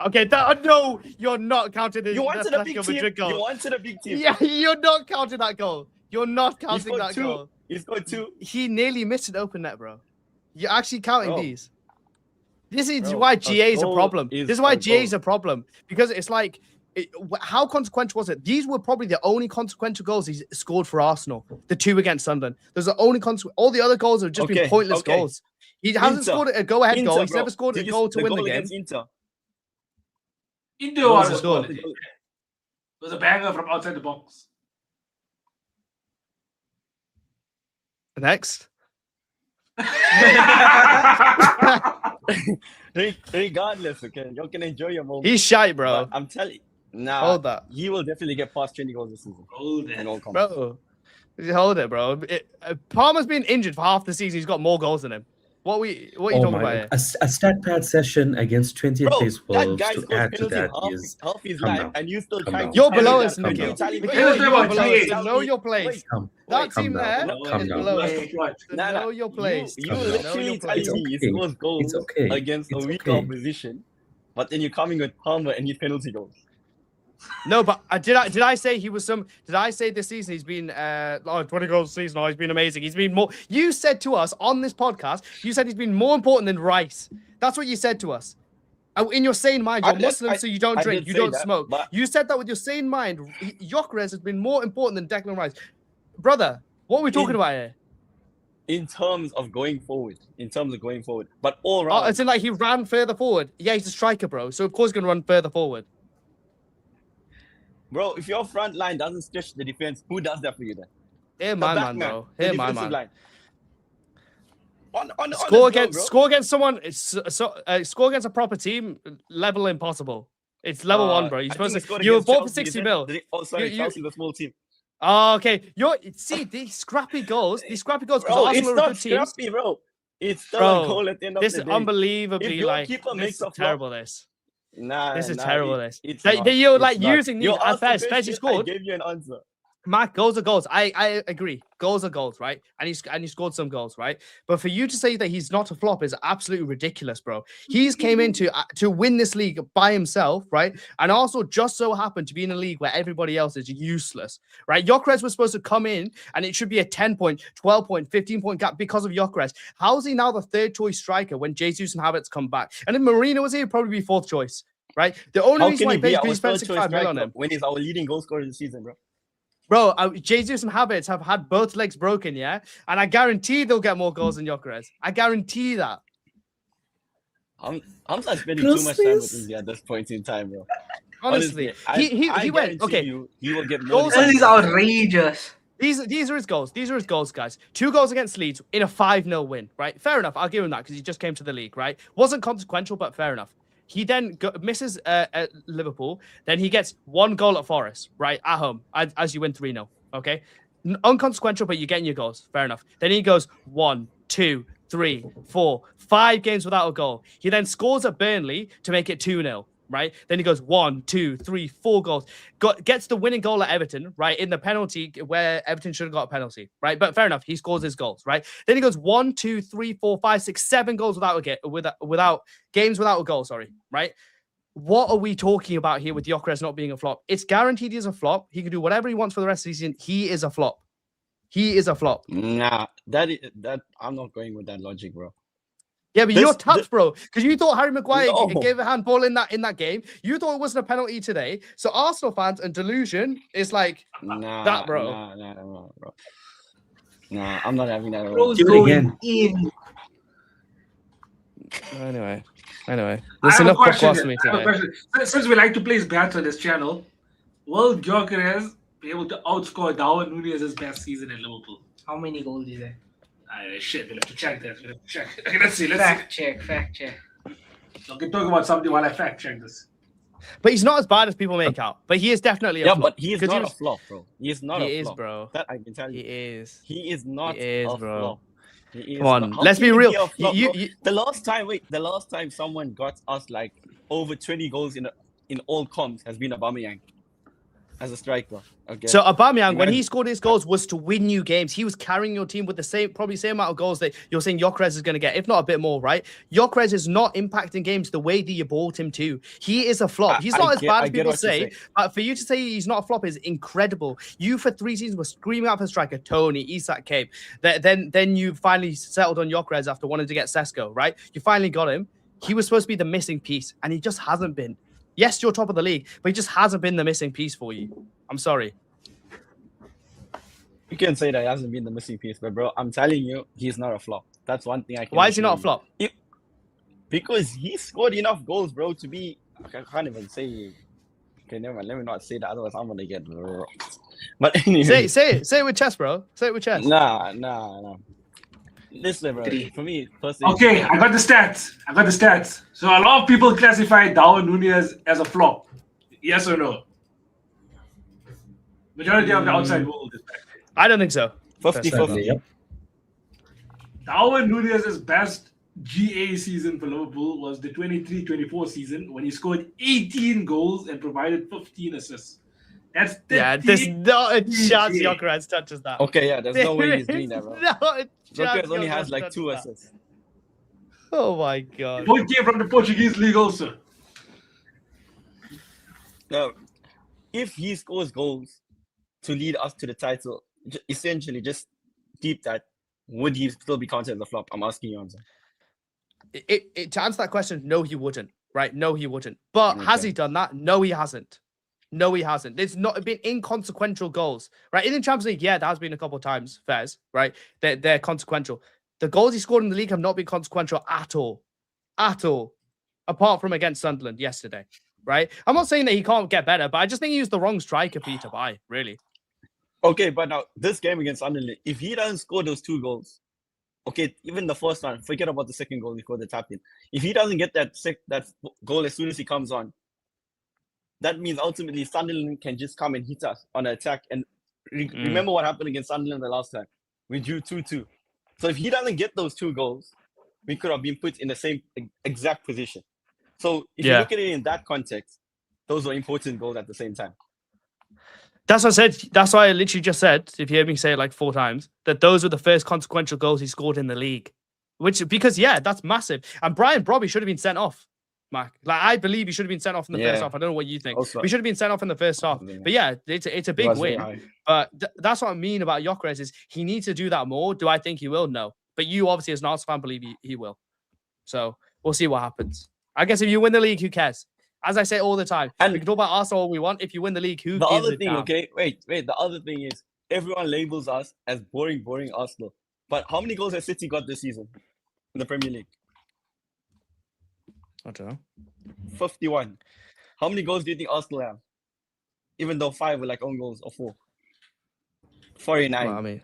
Okay, no, you're not counting the You wanted a Atletico big team. Madrid goal. You wanted a big team. Yeah, you're not counting that goal. You're not He counting scored that 2. goal. He scored 2. He nearly missed an open net, bro. You're actually counting Bro. these. This is Bro, why a GA is a goal problem. is This is why a GA is goal. a problem. Because it's like, how consequential was it? These were probably the only consequential goals he's scored for Arsenal. The 2 against Sunderland. Those are the only consequential. All the other goals have just been Okay, pointless okay. goals. He hasn't Inter. scored a go-ahead goal. He's bro. never scored a Did you- goal to win the game. against Inter. Inter What was was a the goal? quality. It was a banger from outside the box. Next. Regardless, okay, you can enjoy your moment. He's shy, bro. But I'm telling you, nah, Hold that. he will definitely get past 20 goals this season. Hold In it. all comps. Bro. Hold it, bro. Palmer's been injured for half the season. He's got more goals than him. What are you talking about here? A stat pad session against 20th Bro, place that Wolves guy to scores add to penalties that is half his come life, down. and you still Come try down. to You're tell below me us, that- Come Nikhil. down. Tell me- Nikhil, Let's you're talk about below us. GA. So know your place. Come, That come team down. there No, is down. below us. Wait. So Nah, know your place. You Come down. literally telling It's me he okay. scores goals It's okay. against a It's weak okay. opposition, but then you're coming with Palmer and his penalty goals. No, but did I say he was some? Did I say this season he's been 20 goals a season? Oh, he's been amazing. He's been more. You said to us on this podcast, you said he's been more important than Rice. That's what you said to us. In your sane mind, I you're did- Muslim, so you don't I drink, did you say don't that, smoke. but- You said that with your sane mind. Gyökeres has been more important than Declan Rice, brother. What are we talking about here? In terms of going forward, but all Oh, round, it's in like he ran further forward. Yeah, he's a striker, bro. So of course he's gonna run further forward. bro. If your front line doesn't stretch the defense, who does that for you then? Here, The my back man, bro. the Here, my defensive man. line. On Score the go, against bro. score against someone. Score against a proper team. Level impossible. It's level 1, bro. You're I think supposed he to. scored You were against bought for Chelsea, 60 didn't mil. he? Oh, sorry, You- Chelsea's a small team. Oh, okay. See these scrappy goals. These scrappy goals. Because Bro, it's Arsenal are not good teams. scrappy, bro. It's still Bro, a goal at the end of This the is day. unbelievably If your like. keeper This makes is a flop- terrible. This. Nah, This is nah, terrible. This. It's They- not. you're It's like not. using You these. asked the Fez question, scored. I gave you an answer. Mark, goals are goals. I agree. Goals are goals, right? And he scored some goals, right? But for you to say that he's not a flop is absolutely ridiculous, bro. He's came in to win this league by himself, right? And also just so happened to be in a league where everybody else is useless, right? Gyökeres was supposed to come in and it should be a 10-point, 12-point, 15-point gap because of Gyökeres. How is he now the third choice striker when Jesus and Havertz come back? And if Marino was here, he'd probably be fourth choice, right? The only How reason can why he be he our spent third choice 65 mil on striker him. when he's our leading goal scorer this season, bro? Bro, Jesus and Havertz have had both legs broken, yeah? And I guarantee they'll get more goals than Gyökeres. I guarantee that. I'm not spending too much time with India at this point in time, bro. Honestly, Honestly, he went, okay. He will get more. Goals This is outrageous. These are his goals. These are his goals, guys. 2 goals against Leeds in a 5-0 win, right? Fair enough. I'll give him that because he just came to the league, right? Wasn't consequential, but fair enough. He then misses at Liverpool. Then he gets 1 goal at Forest, right? At home, as you win 3-0, okay? Unconsequential, but you're getting your goals. Fair enough. Then he goes 1, 2, 3, 4, 5 games without a goal. He then scores at Burnley to make it 2-0. Right, then he goes 1, 2, 3, 4 goals. Gets the winning goal at Everton, right, in the penalty where Everton should have got a penalty, right? But fair enough, he scores his goals, right? Then he goes 1, 2, 3, 4, 5, 6, 7 goals without games without a goal. Sorry, right? What are we talking about here with Gyökeres not being a flop? It's guaranteed he's a flop. He can do whatever he wants for the rest of the season. He is a flop. He is a flop. Nah, that I'm not going with that logic, bro. Yeah, but you're tapped, bro, because you thought Harry Maguire No. gave a handball in that game. You thought it wasn't a penalty today. So Arsenal fans and delusion is like that, bro. Nah, bro. Nah, I'm not having that. Bro's Give it going again. in. Anyway, I there's have a enough question. podcast for me I have a today. question. Since we like to play Banter on this channel, will Gyökeres be able to outscore Darwin Núñez's best season in Liverpool? How many goals is there? Shit, we'll have to check that. We'll have to check. Okay, let's see. Fact check. Okay, talk about something while I fact check this. But he's not as bad as people make out. But he is definitely a flop. but he is 'Cause not a flop, bro. He is not a flop. He is, bro. That I can tell you. He is. He is not He is, a bro. flop. He is Come on, not. How let's can be he real. a flop, You- bro? you- The last time someone got us like over 20 goals in all comps has been Aubameyang as a striker. Okay. So Aubameyang, when he Imagine. scored his goals, was to win you games. He was carrying your team with the probably same amount of goals that you're saying Gyökeres is going to get, if not a bit more, right? Gyökeres is not impacting games the way that you bought him to. He is a flop. He's not as bad as people say. But for you to say he's not a flop is incredible. You for 3 seasons were screaming out for striker Tony, Isak came. Then you finally settled on Gyökeres after wanting to get Sesko, right? You finally got him. He was supposed to be the missing piece, and he just hasn't been. Yes, you're top of the league, but he just hasn't been the missing piece for you. I'm sorry. You can say that he hasn't been the missing piece, but bro, I'm telling you, he's not a flop. That's one thing I can. Why is he not a assure you. flop? Because he scored enough goals, bro, to be. I can't even say. Okay, never mind. Let me not say that. Otherwise, I'm gonna get rocked. But anyway, Say it with chest, bro. Say it with chest. Nah. Listen, bro. For me, personally. Okay, I got the stats. So a lot of people classify Darwin Núñez as a flop. Yes or no? Majority of the outside world is back. I don't think so. 50-50. Yep. Darwin Núñez's best GA season for Liverpool was the 23-24 season when he scored 18 goals and provided 15 assists. That's There's not a chance GA. Gyökeres touches that. Okay, yeah, there's no way he's doing that, bro. Not a chance Gyökeres only Gyökeres has like touches 2 that. assists. Oh my god. Both came from the Portuguese league also. Now, if he scores goals to lead us to the title, essentially just deep that, would he still be counted as a flop? I'm asking you, answer. To answer that question, no, he wouldn't. Right? No, he wouldn't. But has Okay. he done that? No, he hasn't. No, he hasn't. There's not been inconsequential goals. Right? In the Champions League, yeah, there has been a couple of times, Fairs, right? They're consequential. The goals he scored in the league have not been consequential at all. At all. Apart from against Sunderland yesterday. Right? I'm not saying that he can't get better, but I just think he used the wrong striker for you to buy, really. Okay, but now this game against Sunderland, if he doesn't score those 2 goals, okay, even the first one, forget about the second goal before the tap in. If he doesn't get that goal as soon as he comes on, that means ultimately Sunderland can just come and hit us on an attack. And remember what happened against Sunderland the last time? We drew 2-2. So if he doesn't get those 2 goals, we could have been put in the same exact position. So if you look at it in that context, those were important goals at the same time. That's what I said. That's why I literally just said, if you hear me say it like 4 times, that those were the first consequential goals he scored in the league. Because that's massive. And Brian Brobby should have been sent off, Mac. Like, I believe he should have been sent off in the first half. I don't know what you think. Also, We should have been sent off in the first half. But yeah, it's a big win. But that's what I mean about Gyökeres is he needs to do that more. Do I think he will? No. But you obviously, as an Arsenal fan, believe he will. So we'll see what happens. I guess if you win the league, who cares? As I say all the time, And we can talk about Arsenal all we want. If you win the league, who the gives other a thing, damn? okay, wait. The other thing is everyone labels us as boring Arsenal. But how many goals has City got this season in the Premier League? I don't know. 51. How many goals do you think Arsenal have? Even though 5 were like own goals or 4. 49. Well, I mean,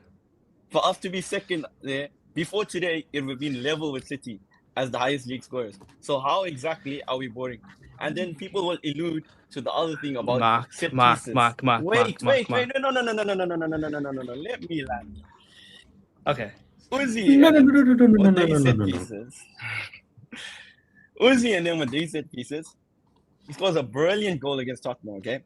For us to be second there, before today, it would have been level with City as the highest league scorers. So how exactly are we boring? And then people will allude to the other thing about set pieces. Wait. No. Let me land. Okay. Uzi No, and no, them no, no, no, no, with no, their no, no, set no, no. pieces. Uzi and them with these set pieces. He scores a brilliant goal against Tottenham, okay?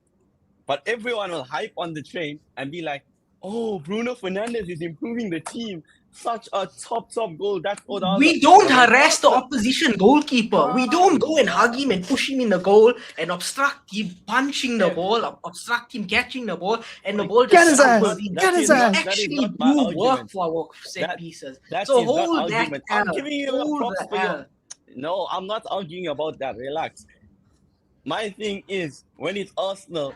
But everyone will hype on the train and be like, oh, Bruno Fernandes is improving the team. Such a top goal. That's all the We other. don't But when harass the Arsenal- opposition goalkeeper. We don't go and hug him and push him in the goal and obstruct him punching the ball, obstruct him catching the ball, and the ball Get just his ass! stumbles in. Get his We ass! That is actually not my do work argument. for our set That- pieces. That So is not hold that argument. I'm L. giving you Hold props the for your. L. No, I'm not arguing about that. Relax. My thing is, when it's Arsenal,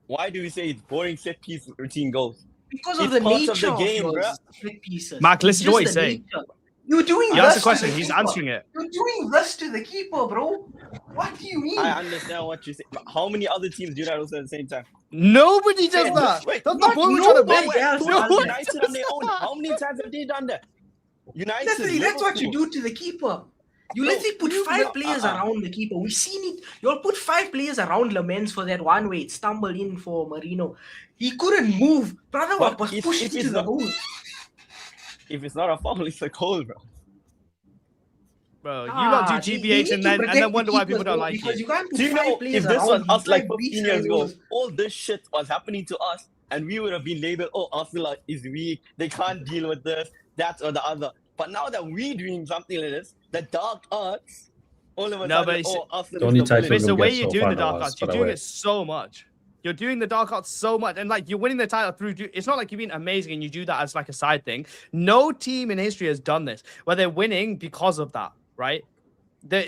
why do we say it's boring set piece routine goals? Because It's of the part of nature the of game, your bruh. set pieces. Mark, It's listen to just what he's the saying. nature. You're doing He asked this a question. to the He's keeper. answering it. You're doing this to the keeper, bro. What do you mean? I understand what you say. But how many other teams do that also at the same time? Nobody does Wait, that. wait, That's the not point we're trying to nobody make. else Who does does that. United on their own? How many times have they done that? United, Literally, that's what you Liverpool. do to the keeper. You No, literally put you- 5 no, players around the keeper. We've seen it. You'll put 5 players around Lamens for that one way. It stumbled in for Marino. He couldn't move. Brother But was if pushed it's into the not- goal. If it's not a foul, it's a goal, bro. Bro, you lot do They GBH need and to then protect wonder the why people keepers, don't bro, like because you. you can't put Do you 5 know players if this was around him, us like 5 15 years ago, beachsiders. all this shit was happening to us, and we would have been labeled, oh, Arsenal is weak, they can't deal with this, that or the other. But now that we're doing something like this, the dark arts, all of a No, but sudden, it's- oh, Arsenal The only is the title But villain. it's the you'll way get you're so doing far the dark now, arts. but You're doing away. it so much. You're doing the dark arts so much, and like you're winning the title through. It's not like you've been amazing and you do that as like a side thing. No team in history has done this where they're winning because of that, right?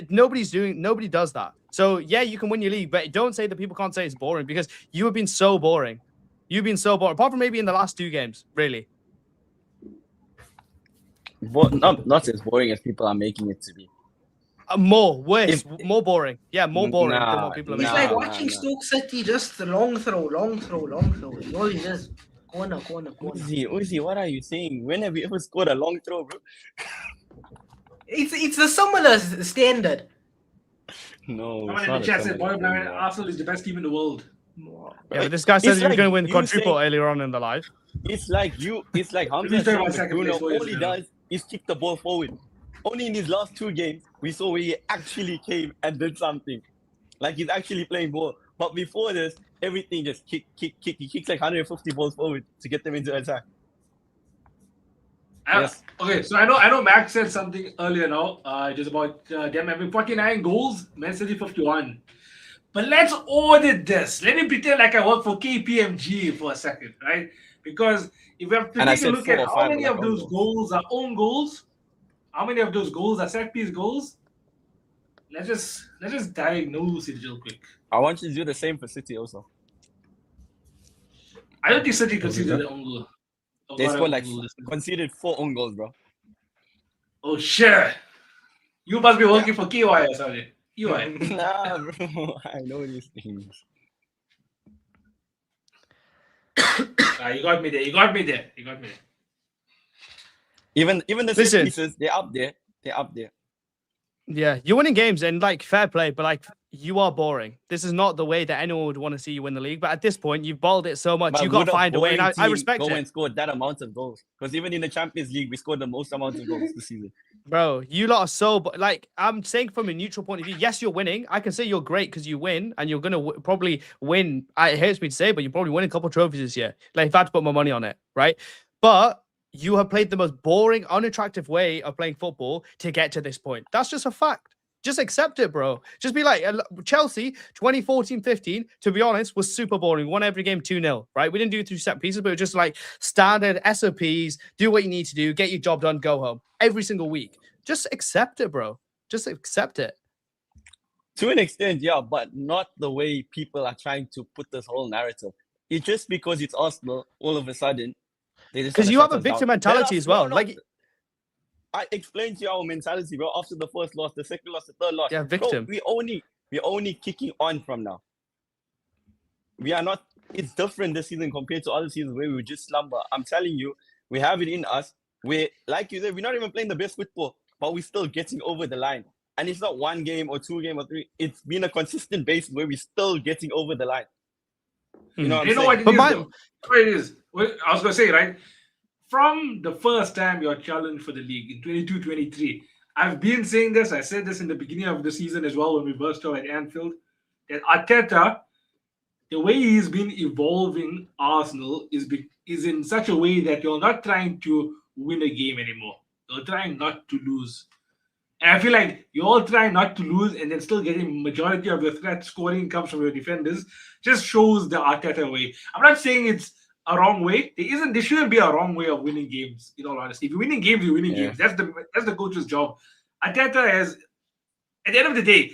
Nobody does that. So yeah, you can win your league, but don't say that people can't say it's boring because you have been so boring. You've been so boring, apart from maybe in the last 2 games, really. Not as boring as people are making it to be. Worse, more boring. Yeah, more boring than Nah, what people are It's making. like Nah, watching nah. Stoke City, just long throw. All it is. Corner. Uzi, what are you saying? When have you ever scored a long throw, bro? It's a similar standard. No, Someone it's in not the a chat said, similar Boy Blind, thing, bro. Arsenal is the best team in the world. Yeah, but this guy says It's he was like going to win the you quadruple saying- earlier on in the live. It's like Hamza Please tell saying me that second Bruno, place, what is all he it? does is kick the ball forward. Only in his last 2 games, we saw where he actually came and did something. Like he's actually playing ball. But before this, everything just kick. He kicks like 150 balls forward to get them into attack. Yes. Okay, so I know Max said something earlier now, just about them having 49 goals, Man City 51. But let's audit this. Let me pretend like I work for KPMG for a second, right? Because if we have to And I take a said look 4 at or how 5 many were of like own those goals are own goals, how many of those goals are set piece goals, let's just diagnose it real quick. I want you to do the same for City also. I don't think City conceded that? their own goal. They Got an scored own like goal this time. conceded 4 own goals, bro. Oh shit! You must be working for KY, sorry. EY. Nah, bro. I know these things. You got me there. Even the set Listen. pieces, they're up there. Yeah, you're winning games and like fair play, but like you are boring. This is not the way that anyone would want to see you win the league. But at this point, you've balled it so much. But You got would to find a way, and boring I team respect go it, and score that amount of goals. Because even in the Champions League, we scored the most amount of goals this season. bro. You lot are so like I'm saying from a neutral point of view. Yes, you're winning. I can say you're great because you win, and you're gonna probably win. It hurts me to say, but you probably win a couple trophies this year. Like if I had to put my money on it, right? But you have played the most boring, unattractive way of playing football to get to this point. That's just a fact. Just accept it, bro. Just be like, Chelsea 2014-15, to be honest, was super boring. We won every game 2-0, right? We didn't do it through set pieces, but it was just like standard SOPs, do what you need to do, get your job done, go home. Every single week. Just accept it, bro. Just accept it. To an extent, yeah, but not the way people are trying to put this whole narrative. It's just because it's Arsenal, all of a sudden, they just Because wanna you have shut a us down. victim Let mentality us- as well. no, Like, I explained to you our mentality, bro. After the first loss, the second loss, the third loss. yeah, Bro, victim. we're only kicking on from now. We are not. It's different this season compared to other seasons where we just slumber. I'm telling you, we have it in us. We're like you said, we're not even playing the best football, but we're still getting over the line. And it's not 1 game or 2 game or 3. It's been a consistent base where we're still getting over the line. You know what I'm You know saying? what it But is, my- though? What it is? I was going to say, right? From the first time you're challenged for the league in 22-23, I've been saying this. I said this in the beginning of the season as well when we burst out at Anfield, that Arteta, the way he's been evolving Arsenal is in such a way that you're not trying to win a game anymore. You're trying not to lose. And I feel like you're all trying not to lose and then still getting majority of your threat scoring comes from your defenders. Just shows the Arteta way. I'm not saying it's a wrong way. There shouldn't be a wrong way of winning games, in all honesty. If you're winning games, you're winning Yeah. games. That's the coach's job. Arteta has, at the end of the day,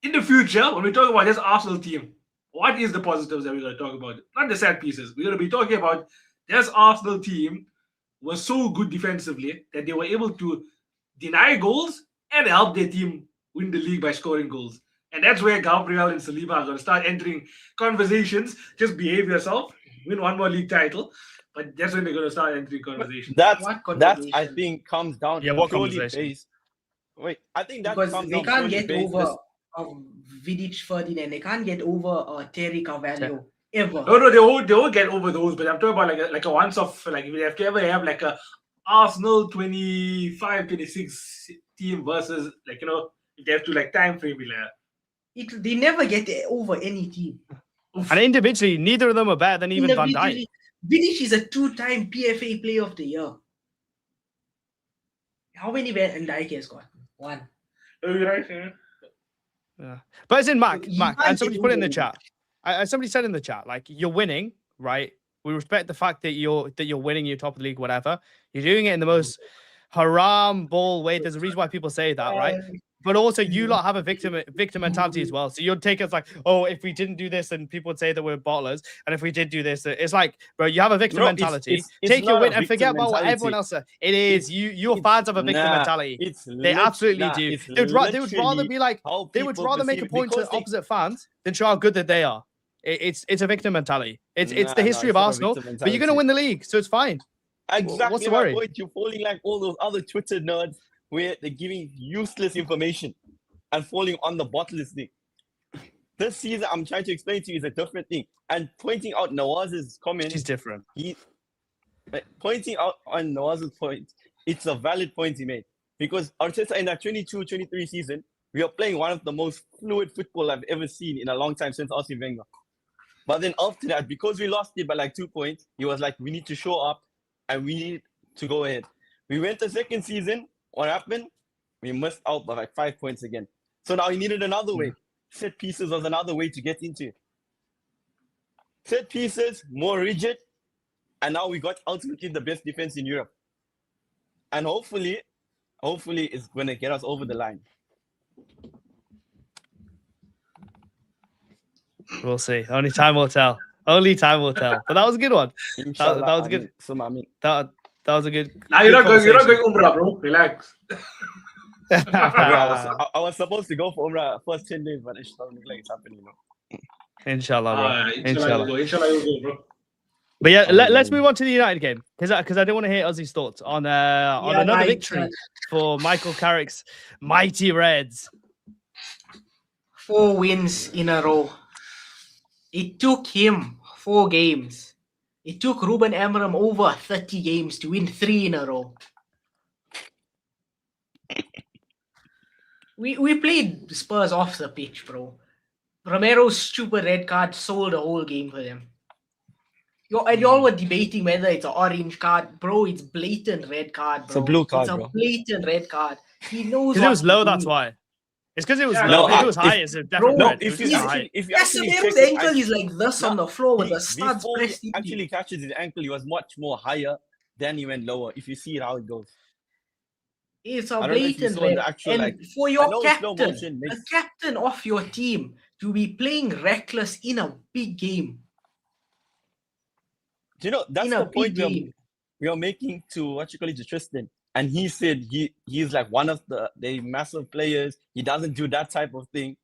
in the future, when we talk about this Arsenal team, what is the positives that we're going to talk about? Not the set pieces. We're going to be talking about this Arsenal team was so good defensively that they were able to deny goals and help their team win the league by scoring goals. And that's where Gabriel and Saliba are going to start entering conversations. Just behave yourself, win one more league title. But that's when they're going to start entering conversations. That What I conversation? think comes down Yeah, what purely conversation? based. Wait, I think that Because comes they down can't purely get based. over Vidic Ferdinand. They can't get over Terry Carvalho ever. No, they won't get over those. But I'm talking about like a once off. Like if they have to ever have like a Arsenal 25-26 team versus like if they have to like time frame it. They never get over any team. And individually, neither of them are better than even Van Dijk. Individually, Vidic is a 2-time PFA Player of the Year. How many Van Dijk has got? 1. You're right, yeah. Yeah. But as in Mac, You and can't somebody get put it in the over chat. Somebody said in the chat, like, you're winning, right? We respect the fact that you're winning, you're top of the league, whatever. You're doing it in the most haram ball way. There's a reason why people say that, right? But also, you lot have a victim mentality as well. So you'd take us like, oh, if we didn't do this, then people would say that we're bottlers. And if we did do this, it's like, bro, you have a victim No, mentality. it's Take your not a win and victim forget about what mentality. everyone else said. It is. You're it's- fans of a victim nah, mentality. It's They absolutely do. it's They would rather be like, how they would people rather make a perceive it, point to because they- opposite fans than show how good that they are. It's a victim mentality. It's Nah, the history it's of not a Arsenal, victim but you're gonna mentality. win the league, so it's fine. Exactly What's the my worry? point. You're falling like all those other Twitter nerds where they're giving useless information and falling on the bottless thing. This season, I'm trying to explain to you, is a different thing. And pointing out Nawaz's comment, She's different. pointing out on Nawaz's point, it's a valid point he made. Because Arteta in that 22-23 season, we are playing one of the most fluid football I've ever seen in a long time since Arsene Wenger. But then after that, because we lost it by like 2 points, he was like, we need to show up and we need to go ahead. We went the second season. What happened? We missed out by like 5 points again. So now he needed another way. Set pieces was another way to get into it. Set pieces, more rigid. And now we got ultimately the best defense in Europe. And hopefully it's going to get us over the line. We'll see. Only time will tell. Only time will tell. But that was a good one. Inshallah, that was good. That was a good. Now you're good not going conversation. Umrah, bro. Relax. I was supposed to go for Umrah first 10 days, but it doesn't look like it's happening, Inshallah, bro. Inshallah you'll go, bro. But yeah, let's move on to the United game because I don't want to hear Ozzy's thoughts on another right, victory for Michael Carrick's mighty Reds. 4 wins in a row. It took him 4 games. It took Ruben Amorim over 30 games to win 3 in a row. We played Spurs off the pitch, bro. Romero's stupid red card sold the whole game for them. Y'all were debating whether it's an orange card. Bro, it's blatant red card, bro. It's a blue card, It's a bro. blatant red card. He knows Because it was what low, to that's do. why. It's because it was Yeah, low. no, If it was high, if- it's a definite bro, red. It was if just he's- high. if you Yes, actually Romero's check it, ankle is like this on the floor with the studs before pressed he into actually catches his ankle, he was much more higher than he went lower. If you see how it goes. It's a I don't know if you blatant saw the red. actual, And like, for I your know slow captain, motion the makes. captain of your team, to be playing reckless in a big game. You know, that's In the a point big game. we are making to to Tristan. And he said he's like one of the massive players. He doesn't do that type of thing.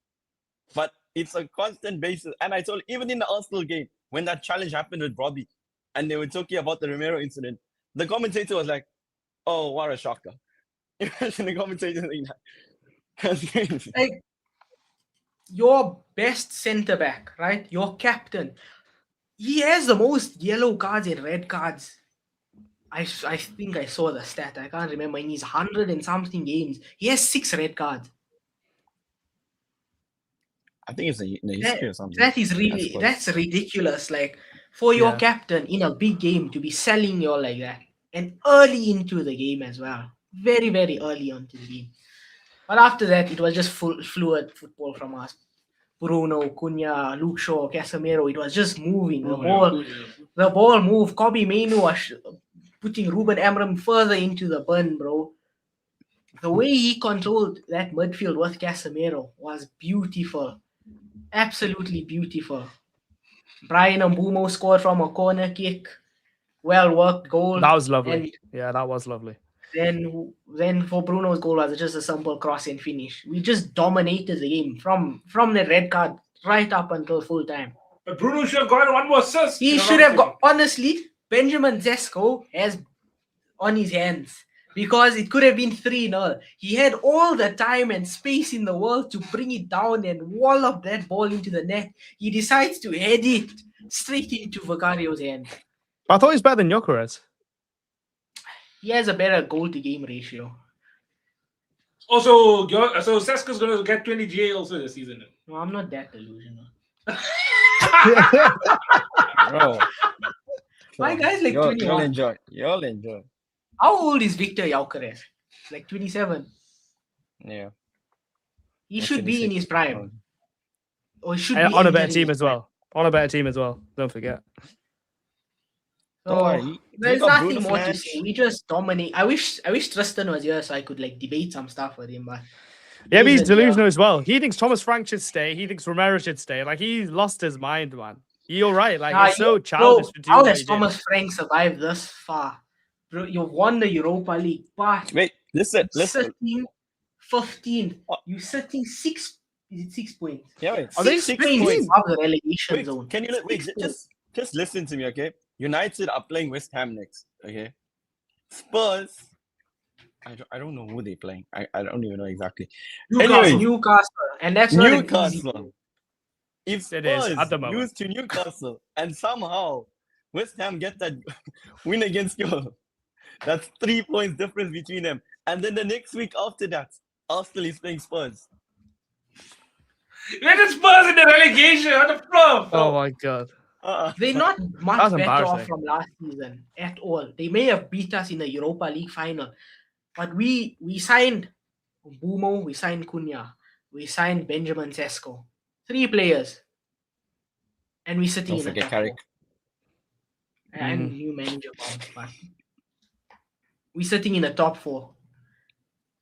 But it's a constant basis. And I told even in the Arsenal game, when that challenge happened with Robbie, and they were talking about the Romero incident, the commentator was like, "Oh, what a shocker!" Imagine the commentator saying that. That's crazy. Like, your best centre back, right? Your captain. He has the most yellow cards and red cards. I think I saw the stat. I can't remember. In his 100 and something games, he has 6 red cards. I think it's in the history or something. That is really, that's ridiculous. Like, for your captain in a big game to be selling you all like that, and early into the game as well, very very early into the game. But after that, it was just fluid football from us. Bruno, Cunha, Luke Shaw, Casemiro. It was just moving. The ball moved. Kobe Mainu was putting Ruben Amorim further into the burn, bro. The way he controlled that midfield with Casemiro was beautiful. Absolutely beautiful. Brian Mbumo scored from a corner kick. Well worked goal. That was lovely. And Yeah, that was lovely. then for Bruno's goal was just a simple cross and finish. We just dominated the game from the red card right up until full time. But Bruno should have gotten one more assist. He should have got, honestly, Benjamin Sesko has on his hands. Because it could have been 3-0. He had all the time and space in the world to bring it down and wallop that ball into the net. He decides to head it straight into Vicario's hand. I thought he was better than Gyökeres. He has a better goal-to-game ratio. Also, so Seska's going to get 20 GA also this season. No, I'm not that delusional. Bro. My guy's like 21. You'll enjoy. How old is Victor Gyökeres? Like 27. Yeah. He should be in his prime. Or he should be on a better entering team his as well. On a better team as well. Don't forget. So, there's nothing more to say. We just dominate. I wish Tristan was here so I could like debate some stuff with him. But yeah, but he's delusional as well. He thinks Thomas Frank should stay. He thinks Romero should stay. Like, he's lost his mind, man. You're right. Like, he's so childish. How has Thomas Frank survived this far? Bro, you won the Europa League, but wait, listen. Sitting 15. You sitting 6. Is it 6 points? Yeah, wait. Are they 6 points? points? Above the relegation zone. Can you just listen to me, okay? United are playing West Ham next, okay? Spurs, I don't know who they're playing. I don't even know exactly. Newcastle, and that's not Newcastle. If Spurs at the moment lose to Newcastle and somehow West Ham get that win against you, that's 3 points difference between them. And then the next week after that, Arsenal is playing Spurs. Let the Spurs in the relegation on the floor. Oh my god. They're not much better off embarrassing. from last season at all. They may have beat us in the Europa League final, but we signed Mbumo, we signed Cunha, we signed Benjamin Sesko. 3 players. And we're sitting Don't in the forget top Carrick. 4. And new manager, but we're sitting in the top 4.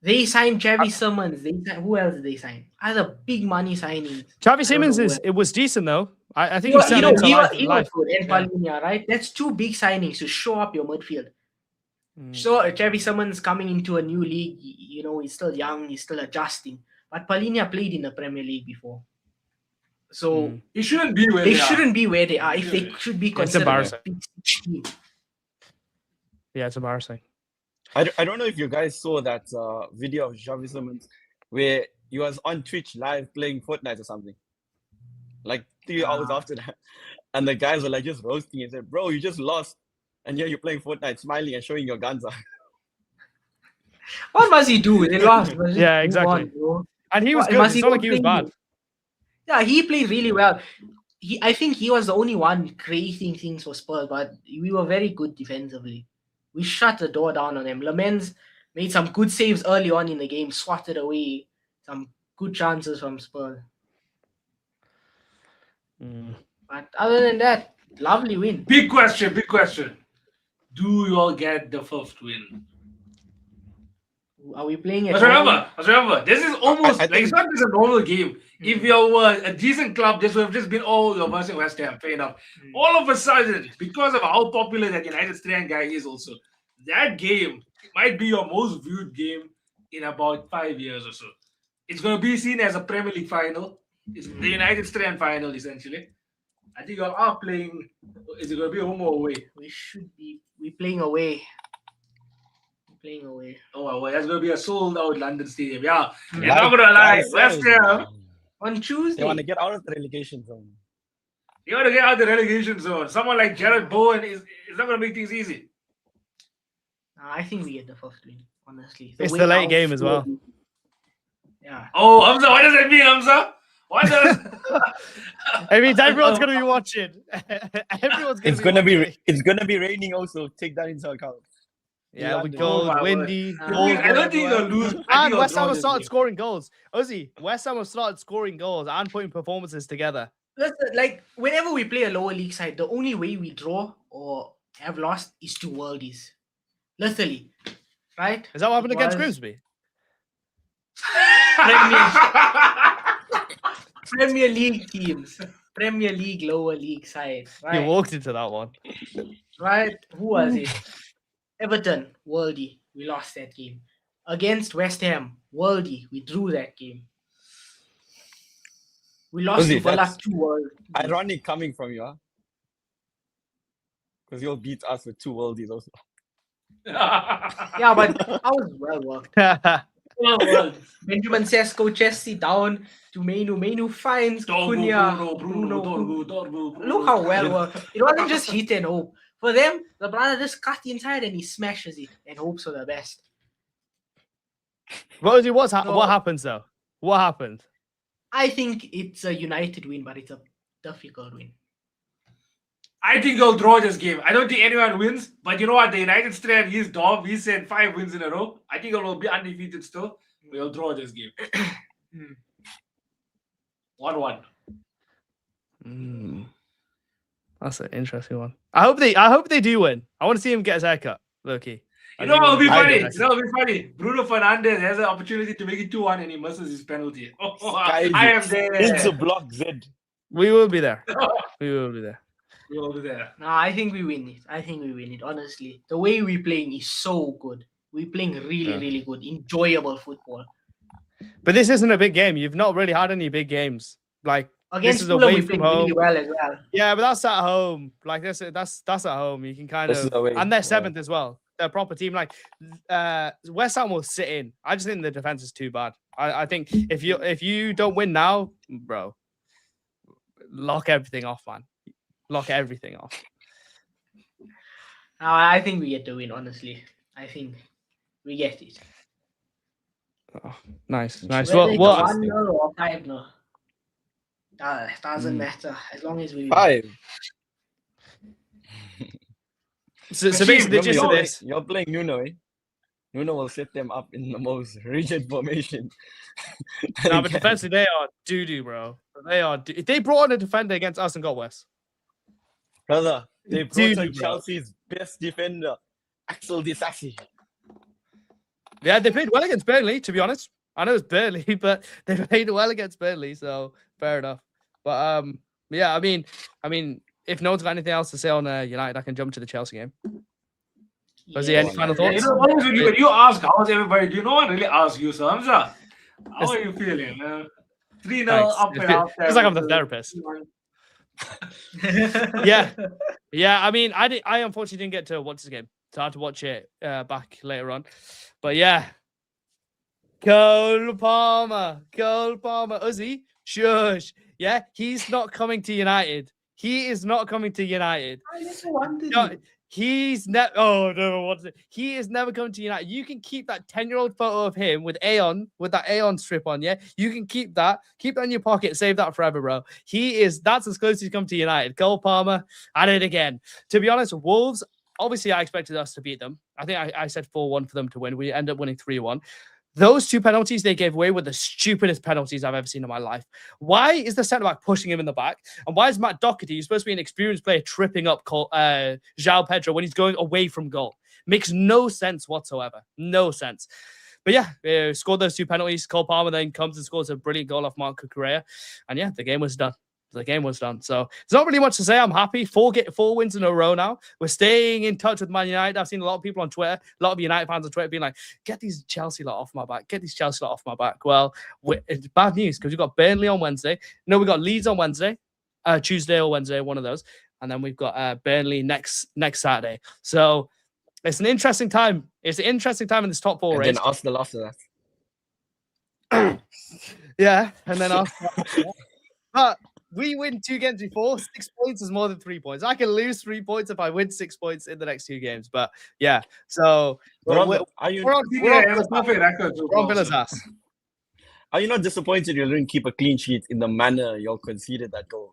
They signed Xavi Simmons. Who else did they sign? Other big money signings. Xavi Simmons it was decent though. I think he he was life. good. And Palhinha, right? That's 2 big signings to show up your midfield. So Xavi Simmons coming into a new league, he's still young, he's still adjusting. But Palhinha played in the Premier League before. So he shouldn't be where they shouldn't be where they are. If they should be considered a big team. Yeah, it's embarrassing. I don't know if you guys saw that video of Xavi Simmons where he was on Twitch live playing Fortnite or something. Like 3 hours after that. And the guys were like just roasting and said, bro, you just lost. And here you're playing Fortnite, smiling and showing your guns out. What must he do? They lost. Yeah, exactly. And he was good. It's not like he was bad. Yeah, he played really well. I think he was the only one creating things for Spurs, but we were very good defensively. We shut the door down on them. Lamens made some good saves early on in the game, swatted away some good chances from Spurs. But other than that, lovely win. Big question. Do you all get the 5th win? Are we playing it? Let's remember, this is almost I like it's think- not just a normal game. If you were a decent club, this would have just been you're versus West Ham. Fair enough. All of a sudden, because of how popular that United Strand guy is, also that game might be your most viewed game in about 5 years or so. It's going to be seen as a Premier League final. It's the United Strand final, essentially. I think you all are playing. Is it going to be home or away? We're playing away. Playing away. Oh, well, that's going to be a sold out London stadium. Yeah. Mm. You're not going to lie. Guys, West Ham, On Tuesday. They want to get out of the relegation zone. you got to get out of the relegation zone. Someone like Jared Bowen is not going to make things easy. I think we get the first win, honestly. It's way the late out game as well. Yeah. Oh, Hamza, what does that mean, Hamza? What does? I mean, everyone's gonna be watching. Everyone's gonna It's gonna be raining also. Take that into account. Yeah, with Oh goals, my windy. word. goals I don't think everywhere. they'll lose. I think And they'll West Ham draw have this started game. scoring goals. Ozzy, West Ham have started scoring goals and putting performances together. Like, whenever we play a lower league side, the only way we draw or have lost is to worldies. Literally. Right? Is that what happened It against was- Grimsby? Premier League teams. Premier League, lower league side. You Right? walked into that one. Right? Who was it? Everton, worldie. We lost that game. Against West Ham, worldie. We drew that game. We lost to Ozzy, Villa that's 2-1. Ironic coming from you, huh? Because you'll beat us with 2 worldies also. Yeah, but I was well worked. Benjamin Sesko, Chelsea down to Menu finds Cunha, Bruno. Look how well worked. It wasn't just hit and hope. For them, the brother just cut inside and he smashes it and hopes for the best. Rosie, what No. happens though? What happened? I think it's a United win, but it's a difficult win. I think they'll draw this game. I don't think anyone wins, but you know what? The United Strand, he's dog. He said 5 wins in a row. I think they'll be undefeated still. We'll draw this game. 1-1. That's an interesting one. I hope they do win. I want to see him get his haircut, Loki. You know it'll be I funny. do. You know it'll be funny. Bruno Fernandes has an opportunity to make it 2-1 and he misses his penalty. Guys, I am there. It's a block Z. We will be there. We will be there. We will be there. No, I think we win it. Honestly, the way we're playing is so good. We're playing really good, enjoyable football. But this isn't a big game. You've not really had any big games. Like Against is Fulham, away we from played really home. well as well. yeah, but that's at home. Like that's at home. You can kind This is of away, and they're yeah. 7th as well. They're a proper team. Like West Ham will sit in. I just think the defense is too bad. I think if you don't win now, bro, lock everything off, man. Lock everything off. No, I think we get the win, honestly. I think we get it. Oh, nice. Whether Well, it's what? 1-0 or 5-0, doesn't matter as long as we win. 5. So basically, the gist of this. You're playing Nuno, eh? Nuno will set them up in the most rigid formation. No, but defensively, they are doo-doo, bro. They are. They brought on a defender against us and got West. Brother, they brought Dude, on bro. Chelsea's best defender, Axel Disasi. Yeah, they played well against Burnley, to be honest. I know it's Burnley, but they played well against Burnley, so fair enough. But yeah, I mean, if no one's got anything else to say on United, I can jump to the Chelsea game. Was there any final Yeah, you thoughts? know, honestly, when you ask how's everybody, do you know what really ask you, so Hamza? How are you feeling? 3-0 Thanks. up and out. It's like I'm the therapist. Yeah. I mean, I unfortunately didn't get to watch this game, so I had to watch it back later on. But yeah, Cole Palmer, Uzi, shush. Yeah, he's not coming to United. He is not coming to United. I just wanted No, it. he's never. Oh no, what's it? He is never coming to United. You can keep that 10-year-old photo of him with Aeon, with that Aeon strip on. Yeah, you can keep that. Keep that in your pocket. Save that forever, bro. That's as close as he's come to United. Cole Palmer at it again. To be honest, Wolves. Obviously, I expected us to beat them. I think I said 4-1 for them to win. We end up winning 3-1. Those 2 penalties they gave away were the stupidest penalties I've ever seen in my life. Why is the centre-back pushing him in the back? And why is Matt Doherty, who's supposed to be an experienced player, tripping up João Pedro when he's going away from goal? Makes no sense whatsoever. No sense. But yeah, scored those 2 penalties. Cole Palmer then comes and scores a brilliant goal off Mark Cucurella. And yeah, the game was done. The game was done. So there's not really much to say. I'm happy. 4 wins in a row now. We're staying in touch with Man United. I've seen a lot of people on Twitter, a lot of United fans on Twitter being like, get these Chelsea lot off my back. Get these Chelsea lot off my back. Well, it's bad news because we've got Burnley on Wednesday. No, we've got Leeds on Wednesday, Tuesday or Wednesday, one of those. And then we've got Burnley next Saturday. So it's an interesting time. It's an interesting time in this top 4 race. And then Arsenal after that. Yeah, and then Arsenal. But we win 2 games before. 6 points is more than 3 points. I can lose 3 points if I win 6 points in the next 2 games. But yeah, so we're on Villa's ass. Are you not disappointed you didn't keep a clean sheet in the manner you all conceded that goal?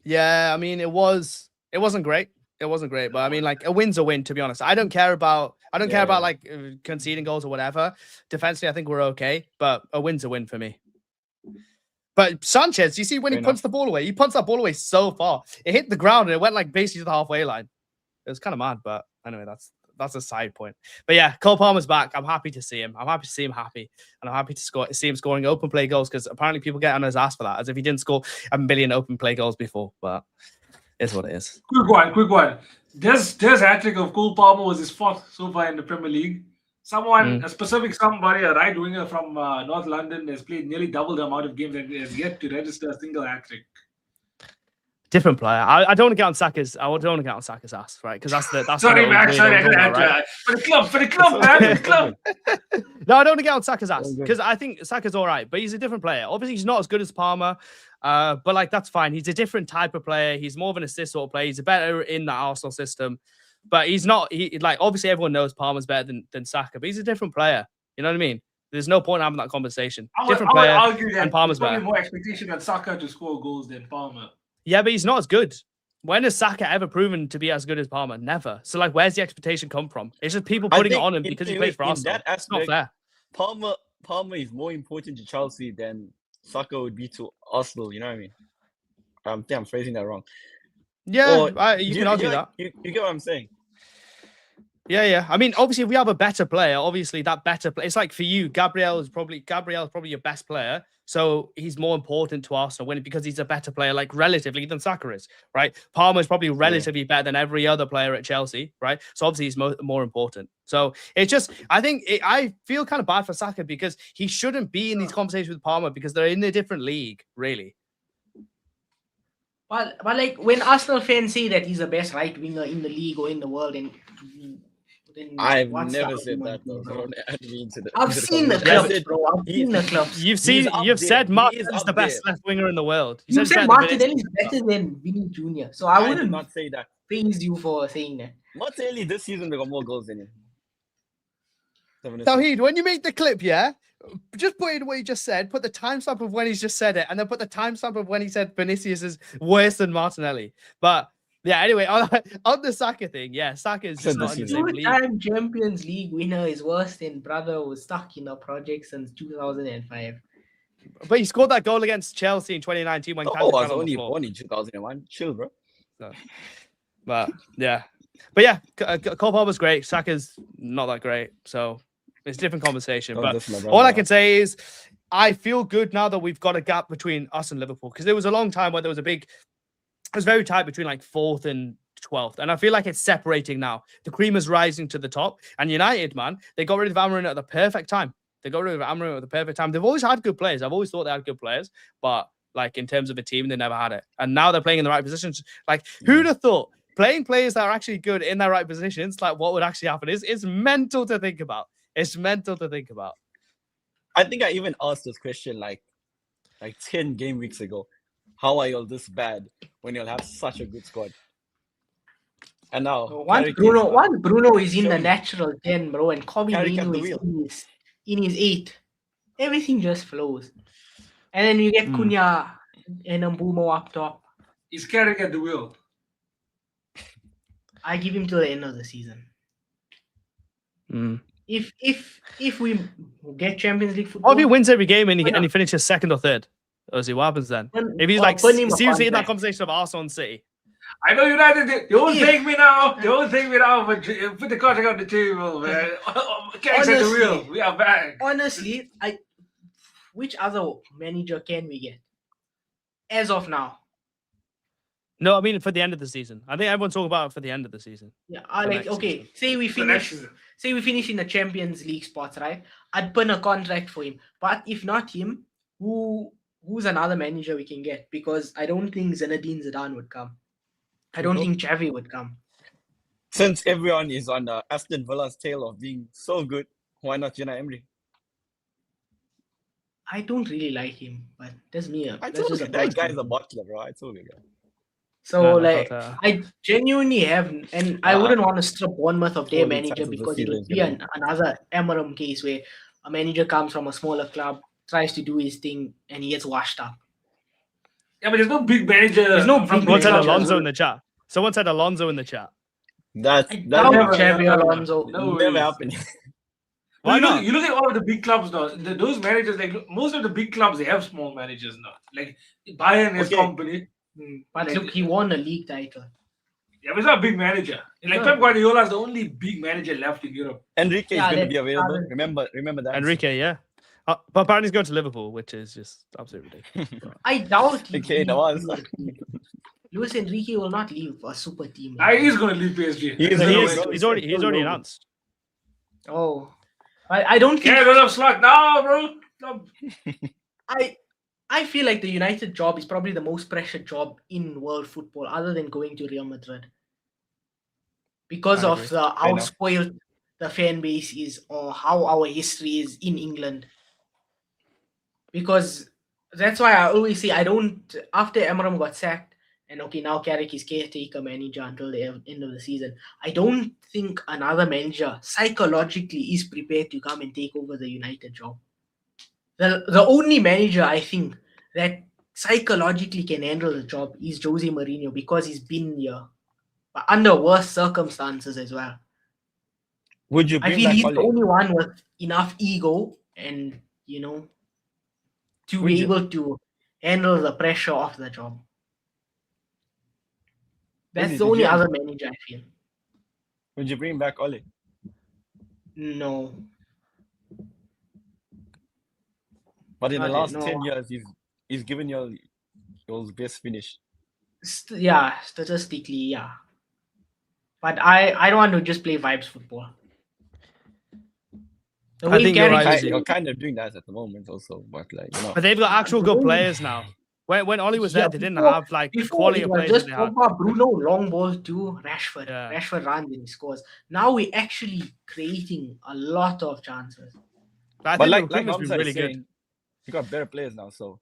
Yeah, I mean, it wasn't great. It wasn't great, but I mean, like, a win's a win, to be honest. I don't care about like conceding goals or whatever. Defensively, I think we're okay, but a win's a win for me. But Sanchez, you see when he punched the ball away, he punched that ball away so far. It hit the ground and it went like basically to the halfway line. It was kind of mad, but anyway, that's a side point. But yeah, Cole Palmer's back. I'm happy to see him. I'm happy to see him happy. And I'm happy to see him scoring open play goals because apparently people get on his ass for that, as if he didn't score 1 million open play goals before. But it's what it is. Quick one. This hat-trick of Cole Palmer was his 4th so far in the Premier League. A specific somebody, a right winger from North London, has played nearly double the amount of games and has yet to register a single hat-trick. Different player. I don't want to get on Saka's. I don't want to get on Saka's ass, right? Because that's. Sorry, Max. Sorry, for the club, man, for the club. No, I don't want to get on Saka's ass because I think Saka's all right, but he's a different player. Obviously, he's not as good as Palmer, but like that's fine. He's a different type of player. He's more of an assist sort of player. He's better in the Arsenal system, but he's not. He like obviously everyone knows Palmer's better than Saka, but he's a different player. You know what I mean? There's no point in having that conversation. Different player, I would argue that and Palmer's better. More expectation on Saka to score goals than Palmer. Yeah, but he's not as good. When has Saka ever proven to be as good as Palmer? Never. So, like, where's the expectation come from? It's just people putting it on him because he plays for Arsenal. It's not fair. Palmer is more important to Chelsea than Saka would be to Arsenal. You know what I mean? I think I'm phrasing that wrong. Yeah, you can argue that. You get what I'm saying? Yeah. I mean, obviously, if we have a better player, obviously that better player. It's like for you, Gabriel is probably your best player. So he's more important to Arsenal winning because he's a better player, like relatively than Saka is, right? Palmer is probably relatively better than every other player at Chelsea, right? So obviously he's more important. So it's just, I feel kind of bad for Saka because he shouldn't be in these conversations with Palmer because they're in a different league, really. But like when Arsenal fans say that he's the best right winger in the league or in the world, and I've never said that though. I've seen the clubs, bro. I've seen the clubs. You've said Martinelli's the best left winger in the world. You said Martinelli is better than Vinny Jr. So I wouldn't not say that. Praise you for saying that. Martinelli this season got more goals than him. Tawheed, when you make the clip, just put in what you just said, put the timestamp of when he's just said it, and then put the timestamp of when he said Vinicius is worse than Martinelli. But yeah, anyway, on the Saka thing, Saka is just not in the same league. Two-time Champions League winner is worse than brother who was stuck in a project since 2005. But he scored that goal against Chelsea in 2019 when Kante was only born in 2001. Chill, bro. So, but yeah, Cole Palmer's great. Saka's not that great. So it's a different conversation. But all I can say is I feel good now that we've got a gap between us and Liverpool because there was a long time where there was it was very tight between like 4th and 12th. And I feel like it's separating now. The cream is rising to the top. And United, man, they got rid of Amarin at the perfect time. They've always had good players. I've always thought they had good players. But like in terms of a team, they never had it. And now they're playing in the right positions. Like who'd have thought playing players that are actually good in their right positions, like what would actually happen is mental to think about. It's mental to think about. I think I even asked this question like 10 game weeks ago. How are you all this bad when you'll have such a good squad? And now once Bruno is in the natural 10, bro, and Kobe Mino is in his 8, everything just flows. And then you get Cunha and Mbumo up top. He's carrying at the wheel. I give him till the end of the season. If we get Champions League football, or if he wins every game and he finishes 2nd or 3rd. What happens then? If he's like seriously in that conversation of Arsenal and City. I know United. They won't take me now. They won't take me now. But put the contract on the table, man. Cash at the Honestly- wheel. We are back. Honestly, which other manager can we get as of now? No, I mean for the end of the season. I think everyone's talking about it for the end of the season. Yeah, For like next okay, season. say we For next finish. season. Say we finish in the Champions League spots, right? I'd put a contract for him. But if not him, who's another manager we can get? Because I don't think Zinedine Zidane would come. I don't Tuchel? think Xavi would come. Since everyone is on Aston Villa's tail of being so good, why not Unai Emery? I don't really like him, but that's me. I That's told just you a that guy's personal a thing. butler, bro. I told you that. So No, like but, I genuinely have, and I wouldn't want to strip Bournemouth of their All the manager titles the because it'll season's be gonna another Emeram case where a manager comes from a smaller club, tries to do his thing, and he gets washed up. Yeah, but there's no big manager. There's no from big Someone said manager. Alonso in the chat. Someone said Alonso in the chat. That's I that doubt never- Xavi never- Alonso. No never ways. happened. Why you look, not? you look at all of the big clubs now. Those managers, like most of the big clubs, they have small managers now. Like Bayern is Okay. company. But Like- look, he won a league title. Yeah, but he's not a big manager. And like No. Pep Guardiola is the only big manager left in Europe. Enrique Yeah, is going to that- be available. that- Remember that. Enrique, yeah. But apparently he's going to Liverpool, which is just absolutely ridiculous. I doubt he Okay, will that was- leave. Luis Enrique will not leave a super team. He's going to leave PSG. He is No, No, he no, is, no, he's already no, no. announced. Oh, I don't think Yeah, don't have slot. No, bro. No. I feel like the United job is probably the most pressured job in world football, other than going to Real Madrid, because I of agree. the how enough. spoiled the fan base is, or how our history is in England. Because that's why I always say I don't. After Emeram got sacked, and okay, now Carrick is caretaker manager until the end of the season. I don't think another manager psychologically is prepared to come and take over the United job. The only manager I think that psychologically can handle the job is Jose Mourinho, because he's been here, but under worse circumstances as well. Would you I bring feel back he's the Ole? only one with enough ego and to Would be you? able to handle the pressure of the job. That's Did the you- only other manager I feel. Would you bring back Ole? No. But in the Not last yet, 10 no. years, he's given your best finish. Yeah, statistically, yeah. But I don't want to just play vibes football. The I way think you're Carrick right, is- Izzy. You're kind of doing that at the moment also, but But they've got actual good Ooh. players now. When Ollie was Yeah, there, they didn't before- have like the Before quality it of was players just that they had. Pogba, Bruno, long ball to Rashford. Yeah. Rashford runs and he scores. Now we're actually creating a lot of chances. But I But think like the recruitment's been Hamza really is good. saying, you got better players now, so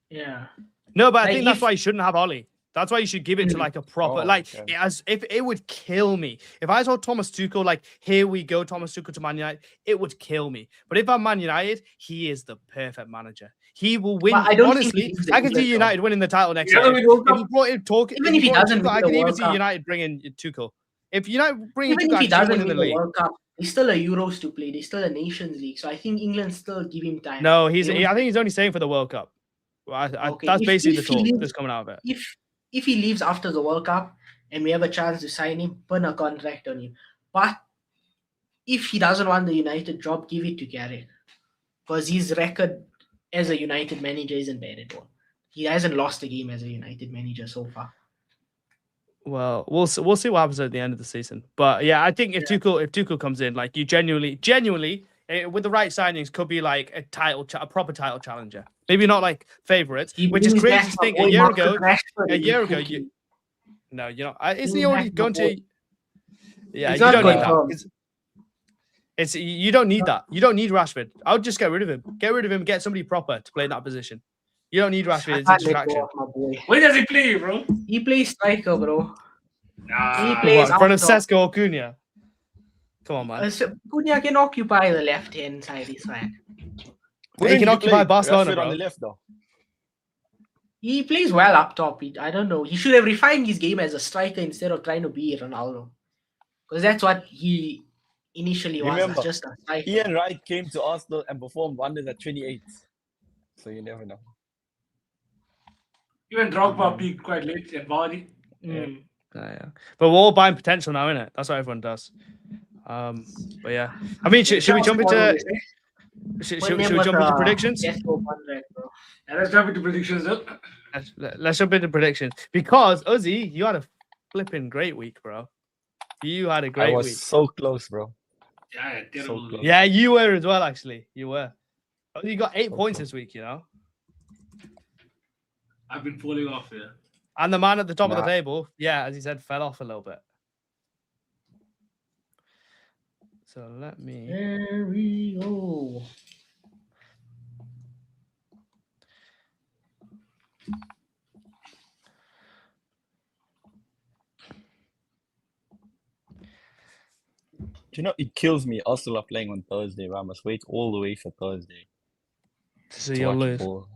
Yeah. No, but I Like, think that's if- why you shouldn't have Ollie. That's why you should give it to Mm. like a proper, Oh, like okay. as if it would kill me if I saw Thomas Tuchel like, here we go, Thomas Tuchel to Man United. It would kill me. But if I'm Man United, he is the perfect manager. He will win. But I don't think Honestly, he needs the I can see England job. United winning the title next Yeah, year. we will If you brought in talk, Even if he brought in doesn't Tuchel, I win can the even World see Cup. United bringing Tuchel. If United bring in Even Tuchel, if he I can see doesn't winning win the the league. World Cup, there's still a Euros to play. There's still a Nations League. So I think England still give him time. No, They don't- I think he's only staying for the World Cup. Okay, That's if- basically if the he talk leaves- that's coming out of it. If he leaves after the World Cup and we have a chance to sign him, put a contract on him. But if he doesn't want the United job, give it to Carrick. Because his record as a United manager isn't bad at all. He hasn't lost a game as a United manager so far. Well, we'll see what happens at the end of the season. But yeah, I think if Tuchel comes in, like you genuinely, with the right signings, could be like a proper title challenger. Maybe not like favorites, He which is brings crazy back to my think. boy A year Marcus ago, Rashford and you Cookie. no, you know, isn't Bring he already back my going to? boy. Yeah, He's you not don't need going that. home. It's you don't need that. You don't need Rashford. I would just get rid of him. Get rid of him. Get somebody proper to play in that position. You don't need Rashford. I It's a can't let go distraction. of my boy. Where does he play, bro? He plays striker, bro. Nah. He plays What, in front of out top. Sesko or Cunha? Come on, man. Cunha can occupy the left-hand side. It's fine. He can occupy Barcelona, Rashford bro. on the left, though. He plays well up top. I don't know. He should have refined his game as a striker instead of trying to be Ronaldo. Because that's what he initially was, Remember, just a striker. Ian Wright came to Arsenal and performed wonders at 28. So you never know. Even Drogba peaked quite late and Vardy. Mm. Yeah. But we're all buying potential now, innit? That's what everyone does. But yeah, I mean, should we jump into? Should we jump into predictions? Yes, go on, right, bro. Yeah, let's jump into predictions. Though. Let's jump into predictions because Uzi, you had a flipping great week, bro. You had a I great was week. so close, bro. Yeah, terrible. close. Yeah, you were as well. Actually, you were. You got 8 points this week, you know. I've been falling off here. And the man at the top of the table, yeah, as he said, fell off a little bit. So let me. There we go. Do you know, it kills me. Arsenal are playing on Thursday, but I must wait all the way for Thursday. So to you'll watch lose. ball.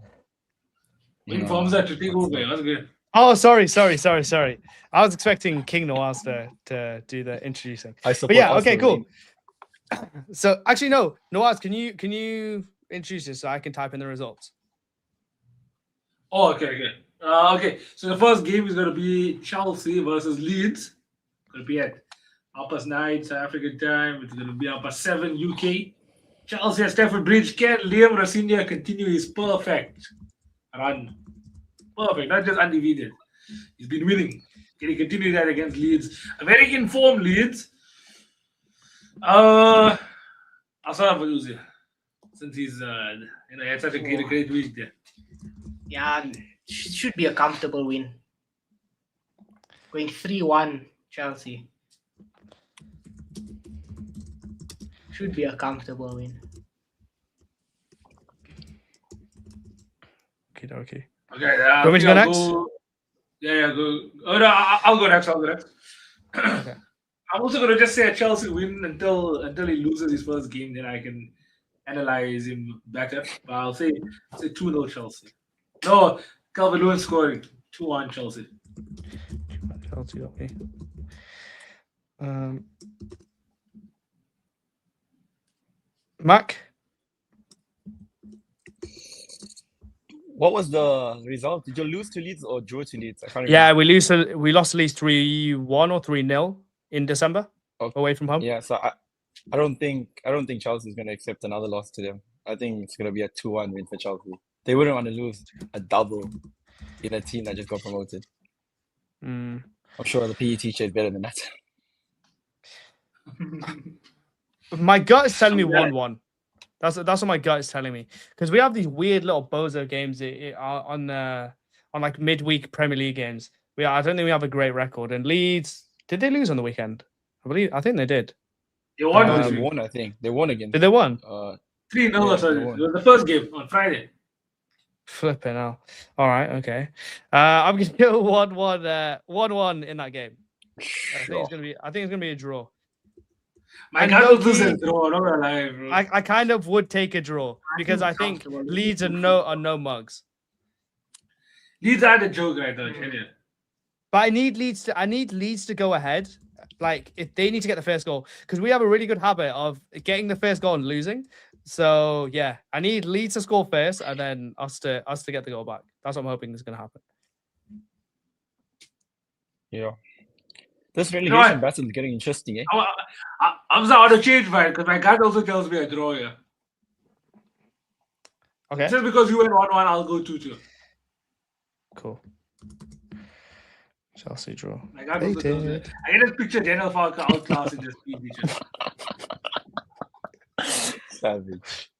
Informs that to take over. That's good. Oh, sorry. I was expecting King Noaz to do the introducing. I But support yeah, okay, Arsenal. cool. So actually, no, Noaz, can you introduce this so I can type in the results? Oh, okay. Okay. So the first game is going to be Chelsea versus Leeds. Going to be at 9:30 South African time. It's going to be 7 UK. Chelsea at Stamford Bridge. Can Liam Rafinha continue his perfect run? Perfect, not just undefeated. He's been winning. Can he continue that against Leeds? A very informed Leeds. I'll start off with Uzi, since he's had such a great week there. Yeah, should be a comfortable win. Going 3-1 Chelsea. Should be a comfortable win. Okay. Okay. You want me to go next? Go. Oh, no, I'll go next. Okay. I'm also going to just say a Chelsea win until he loses his first game. Then I can analyze him better. But I'll say 2-0 Chelsea. No, Calvin Lewin scoring 2-1 Chelsea. Chelsea, okay. Mac? What was the result? Did you lose to Leeds or draw to Leeds? I can't remember. Yeah, we lost at least 3-1 or 3-0 in December away from home. Yeah, so I don't think Chelsea is going to accept another loss to them. I think it's going to be a 2-1 win for Chelsea. They wouldn't want to lose a double in a team that just got promoted. I'm sure the PE teacher is better than that. My gut is telling me 1-1. That's what my gut is telling me, because we have these weird little bozo games on like midweek Premier League games. I don't think we have a great record. And Leeds, did they lose on the weekend? I think they did. They won. They won. I think they won again. Did they won? 3-0. Sorry, it was the first game on Friday. Flipping hell. All right, okay. I'm gonna go 1-1 in that game. I think it's gonna be a draw. My gut was a draw. Not alive, bro. I kind of would take a draw because I think Leeds are no mugs. Leeds are the joke right now, can you? But I need Leeds to go ahead. Like, if they need to get the first goal, because we have a really good habit of getting the first goal and losing. So yeah, I need Leeds to score first, and then us to get the goal back. That's what I'm hoping is going to happen. Yeah, this relegation battle is getting interesting, eh? I'm out of change, man, because my gut also tells me a draw here. Okay. Just because you went 1-1, I'll go 2-2. Cool. Chelsea draw. My gut also tells me. I can just picture Daniel Falco outclassing this speed teacher. Savage.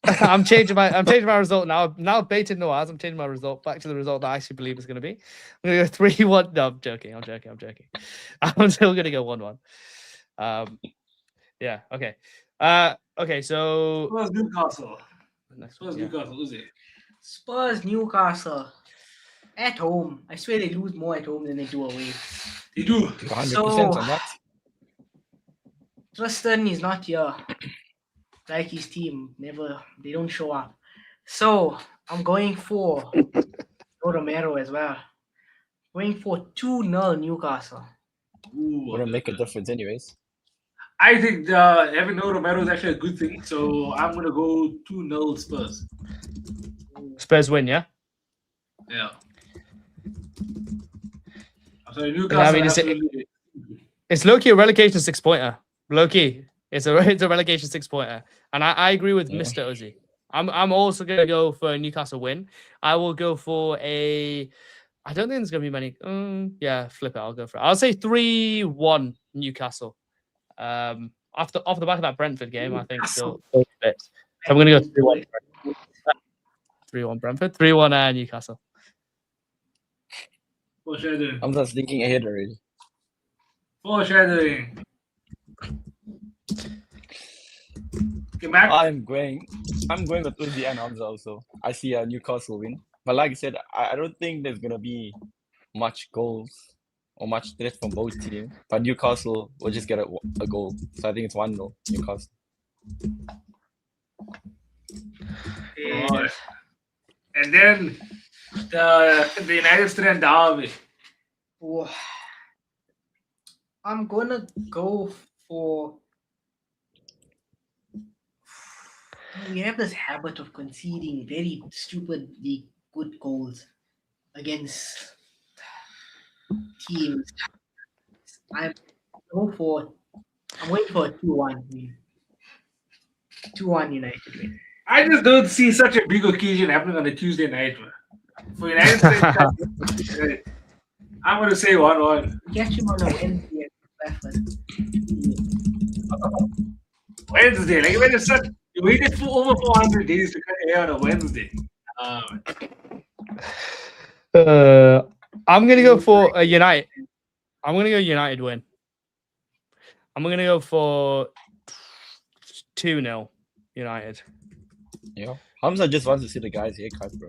I'm changing my result now. Now baited Noaz. I'm changing my result back to the result that I actually believe is going to be. I'm going to go 3-1. No, I'm joking. I'm still going to go 1-1. Yeah. Okay. Okay. So Spurs Newcastle. Newcastle, who's it? Spurs Newcastle at home. I swear they lose more at home than they do away. They do. 100% on that. Tristan is not here. Like his team, they don't show up. So I'm going for Romero as well. Going for 2-0 Newcastle. Wouldn't make a difference anyways. I think having no Romero is actually a good thing. So I'm going to go 2-0 Spurs. Spurs win, yeah? Yeah. I'm sorry, And Newcastle. I mean, it's low-key a relegation 6-pointer. Low-key. It's a relegation 6-pointer. And I agree with Yeah. Mr. Ozzy. I'm also gonna go for a Newcastle win. I will go for a I don't think there's gonna be many. Yeah, flip it. I'll go for it. I'll say 3-1 Newcastle. Off the back of that Brentford game, I think they'll fit. So I'm gonna go 3-1. 3-1 Brentford. 3-1 Newcastle. Foreshadowing. I'm just thinking ahead already. Foreshadowing. Okay, Mac. I'm going with Uzi and Hamza also. I see a Newcastle win. But like I said, I don't think there's gonna be much goals or much threat from both teams. But Newcastle will just get a goal. So I think it's 1-0 Newcastle. Alright. And then the United Strand derby. Oh, I'm gonna go for. We have this habit of conceding very stupidly good goals against teams. I'm waiting for a 2-1 win. 2-1 United win. I just don't see such a big occasion happening on a Tuesday night, man. For United States, I'm going to say 1-1. Catch him on a Wednesday at Trafford. Wednesday, like when it's such, you waited for over 400 days to cut hair on a Wednesday. I'm gonna go for a United. I'm gonna go United win. I'm gonna go for 2-0 United. Yeah. Hamza just wants to see the guys haircut, bro.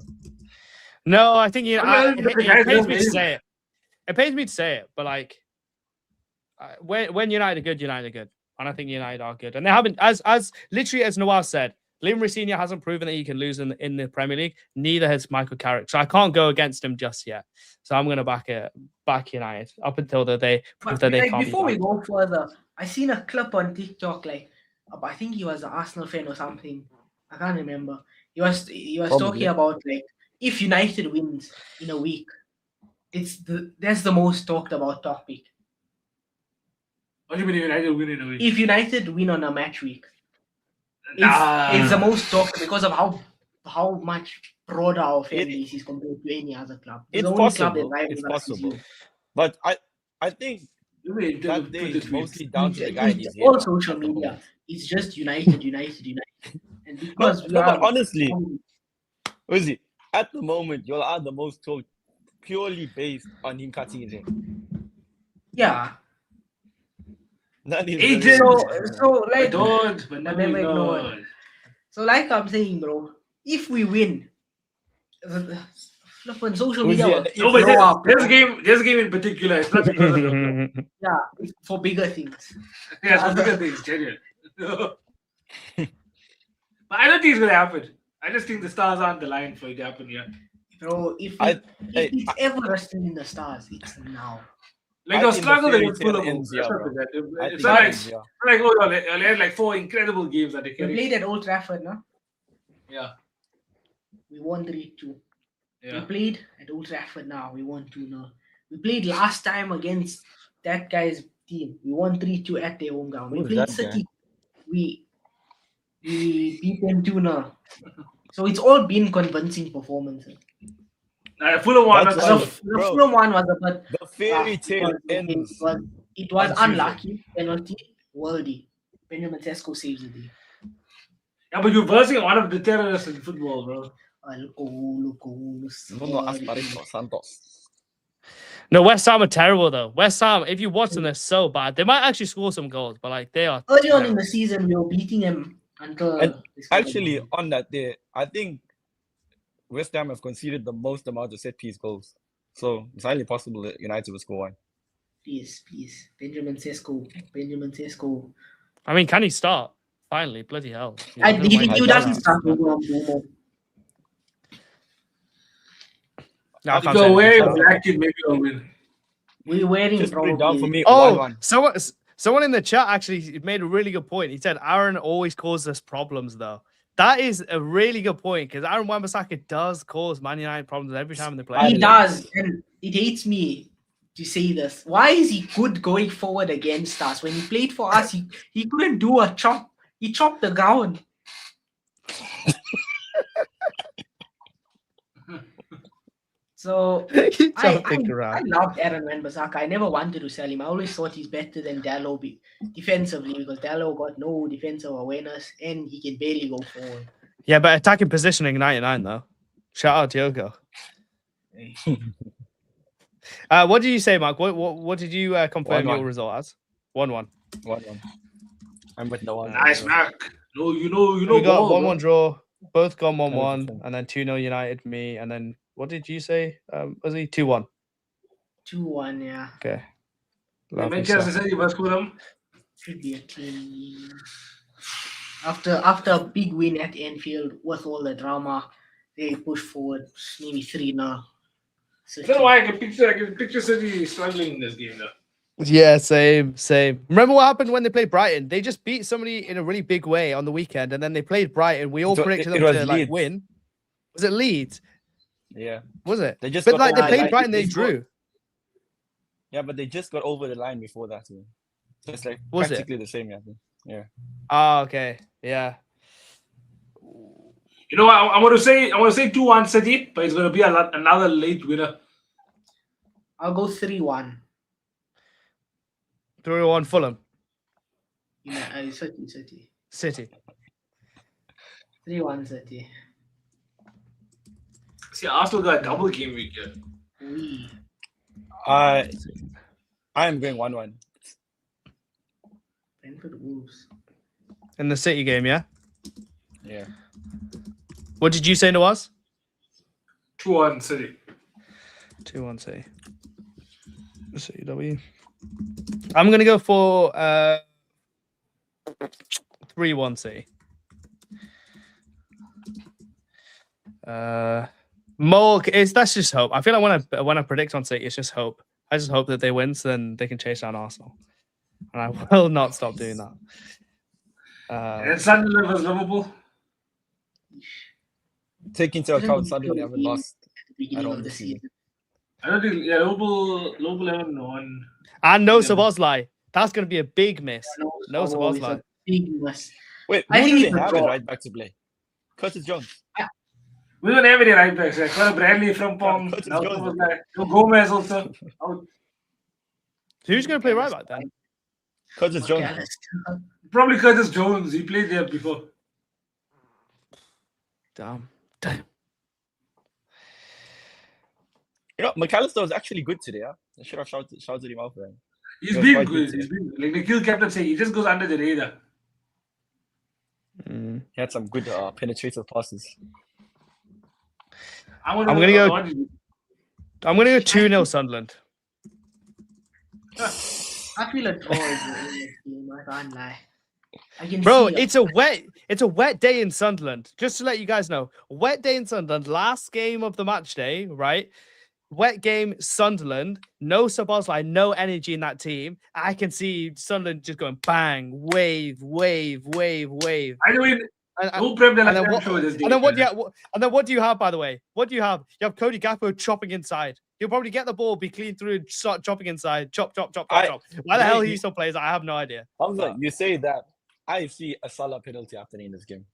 No, I think it pains me to amazing. say it. It pains me to say it, but like when United are good, United are good, and I think United are good, and they haven't, as literally as Noah said, Liam Rosenior hasn't proven that he can lose in the Premier League. Neither has Michael Carrick, so I can't go against him just yet. So I'm gonna back United up until they prove that they can't. Before we go further, I seen a clip on TikTok, like I think he was an Arsenal fan or something. I can't remember. He was talking about like if United wins in a week, that's the most talked about topic. What do you mean United win in a week? If United win on a match week, Nah. it's the most talked because of how much broader our fan base is compared to any other club. It's the only club that possible. rivals It's us is possible. you. But I think that day is mostly down to the guy. It's all social media. It's just United. And because but honestly, Uzi, at the moment, you are the most talked purely based on him cutting his hair. yeah. That is Agent. So like but never ignored. So like I'm saying, bro, if we win, flipping social media. No, but this game in particular, it's not because of yeah, it's for bigger things. yeah, it's for bigger things, genuine. But I don't think it's gonna happen. I just think the stars aren't the line for it to happen here. Bro, if it's ever resting in the stars, it's now. Like the struggle against Fulham. It's like they had like 4 incredible games that they We carried. played at Old Trafford, no? Yeah. We won 3-2. Yeah. We played at Old Trafford now. We won 2-0. We played last time against that guy's team. We won 3-2 at their home ground. We Who's played that City. We beat them 2-0. So it's all been convincing performances. Fulham one. That's The why- Fulham one was a bit. The fairy tale ends. It was on unlucky. Penalty. Worldy. Benjamin Sesko saves the day. Yeah, but you're versing one of the terrorists in football, bro. Nuno Espirito Santos. No, West Ham are terrible though. West Ham, if you watch them, they're so bad. They might actually score some goals, but like they are. Early on in the season, we were beating them until. And actually, on that day, I think West Ham have conceded the most amount of set piece goals. So it's highly possible that United will score one. Please. Benjamin Sesko. I mean, can he start? Finally, bloody hell. He doesn't start with Bruno. No, I If can't you say go away, anything. Black Kid, maybe I'll win. We're wearing Just put it down for probably. me. Oh, 1-1. someone in the chat actually made a really good point. He said Aaron always causes us problems though. That is a really good point because Aaron Wan-Bissaka does cause Man United problems every time they play. He does, and it hates me to say this. Why is he good going forward against us? When he played for us, he couldn't do a chop. He chopped the ground. So I loved Aaron Wan-Bissaka. I never wanted to sell him. I always thought he's better than Dallo defensively because Dallo got no defensive awareness and he can barely go forward. Yeah, but attacking positioning 99 though. Shout out to Yoko. What did you say, Mark? What did you confirm 1-1. your result as? 1-1. 1-1. I'm with the one. Nice, Mark. No, you We got ball, 1-1 draw. Both gone 1-1, 100%. and then 2-0 United. Me, and then what did you say? Was he 2-1? 2-1, yeah. Okay. Bro. Lovely Manchester stuff. City versus Fulham. Should be a clean. After a big win at Anfield with all the drama, they push forward maybe 3-0. I don't know why I can picture City struggling in this game though. Yeah, same. Remember what happened when they played Brighton? They just beat somebody in a really big way on the weekend, and then they played Brighton. We all predicted them to like win. Was it Leeds? Yeah. Was it? They just But got like they over the played line. Brighton, they scored- drew. Yeah, but they just got over the line before that. So it's like Was it? practically the same. Yeah. Yeah. Ah, okay. Yeah. You know what? I want to say 2-1 City, but it's going to be another late winner. I'll go 3-1. 3-1 Fulham. Yeah, City. City. 3-1 City. See, Arsenal got a double game week here. We. I am going 1-1. Brentford Wolves. In the City game, yeah? Yeah. What did you say to us? 2-1 City. 2-1 City. CW. I'm going to go for 3-1 City. That's just hope. I feel like when I predict on City, it's just hope. I just hope that they win, so then they can chase down Arsenal, and I will not stop doing that. And Sunderland versus Liverpool. Take into account Sunderland haven't lost. At the beginning all of the this season. season. I don't think Liverpool haven't won. And no Yeah. Szoboszlai. That's going to be a big miss. No It's Szoboszlai. a big miss. Wait, I who think do it's they a have draw. at right back to play? Curtis Jones. We don't have any right backs. Like Conor Bradley from Pong. Curtis Now Jones. No Gomez also. Out. Who's going to play right back then? Curtis Jones. McAllister. Probably Curtis Jones. He played there before. Damn. You know, McAllister was actually good today. Huh? I should have shouted him out for him. He's He was been quite good. good He's been like Nikhil kept on saying. He just goes under the radar. Mm. He had some good penetrative passes. I'm gonna go 2-0 Sunderland. I feel a draw is the game. I can't lie. I can Bro, see it's a wet day in Sunderland. Just to let you guys know, wet day in Sunderland. Last game of the match day, right? Wet game, Sunderland. No Szoboszlai, no energy in that team. I can see Sunderland just going bang, wave. I know. And, No Prem de la and then Creme what- show this and then what do game. you and then what do you have, by the way? What do you have? You have Cody Gakpo chopping inside. He'll probably get the ball, be clean through, and start chopping inside. Chop. Why the hell he still plays? I have no idea. Hamza, you say that. I see a Salah penalty happening in this game.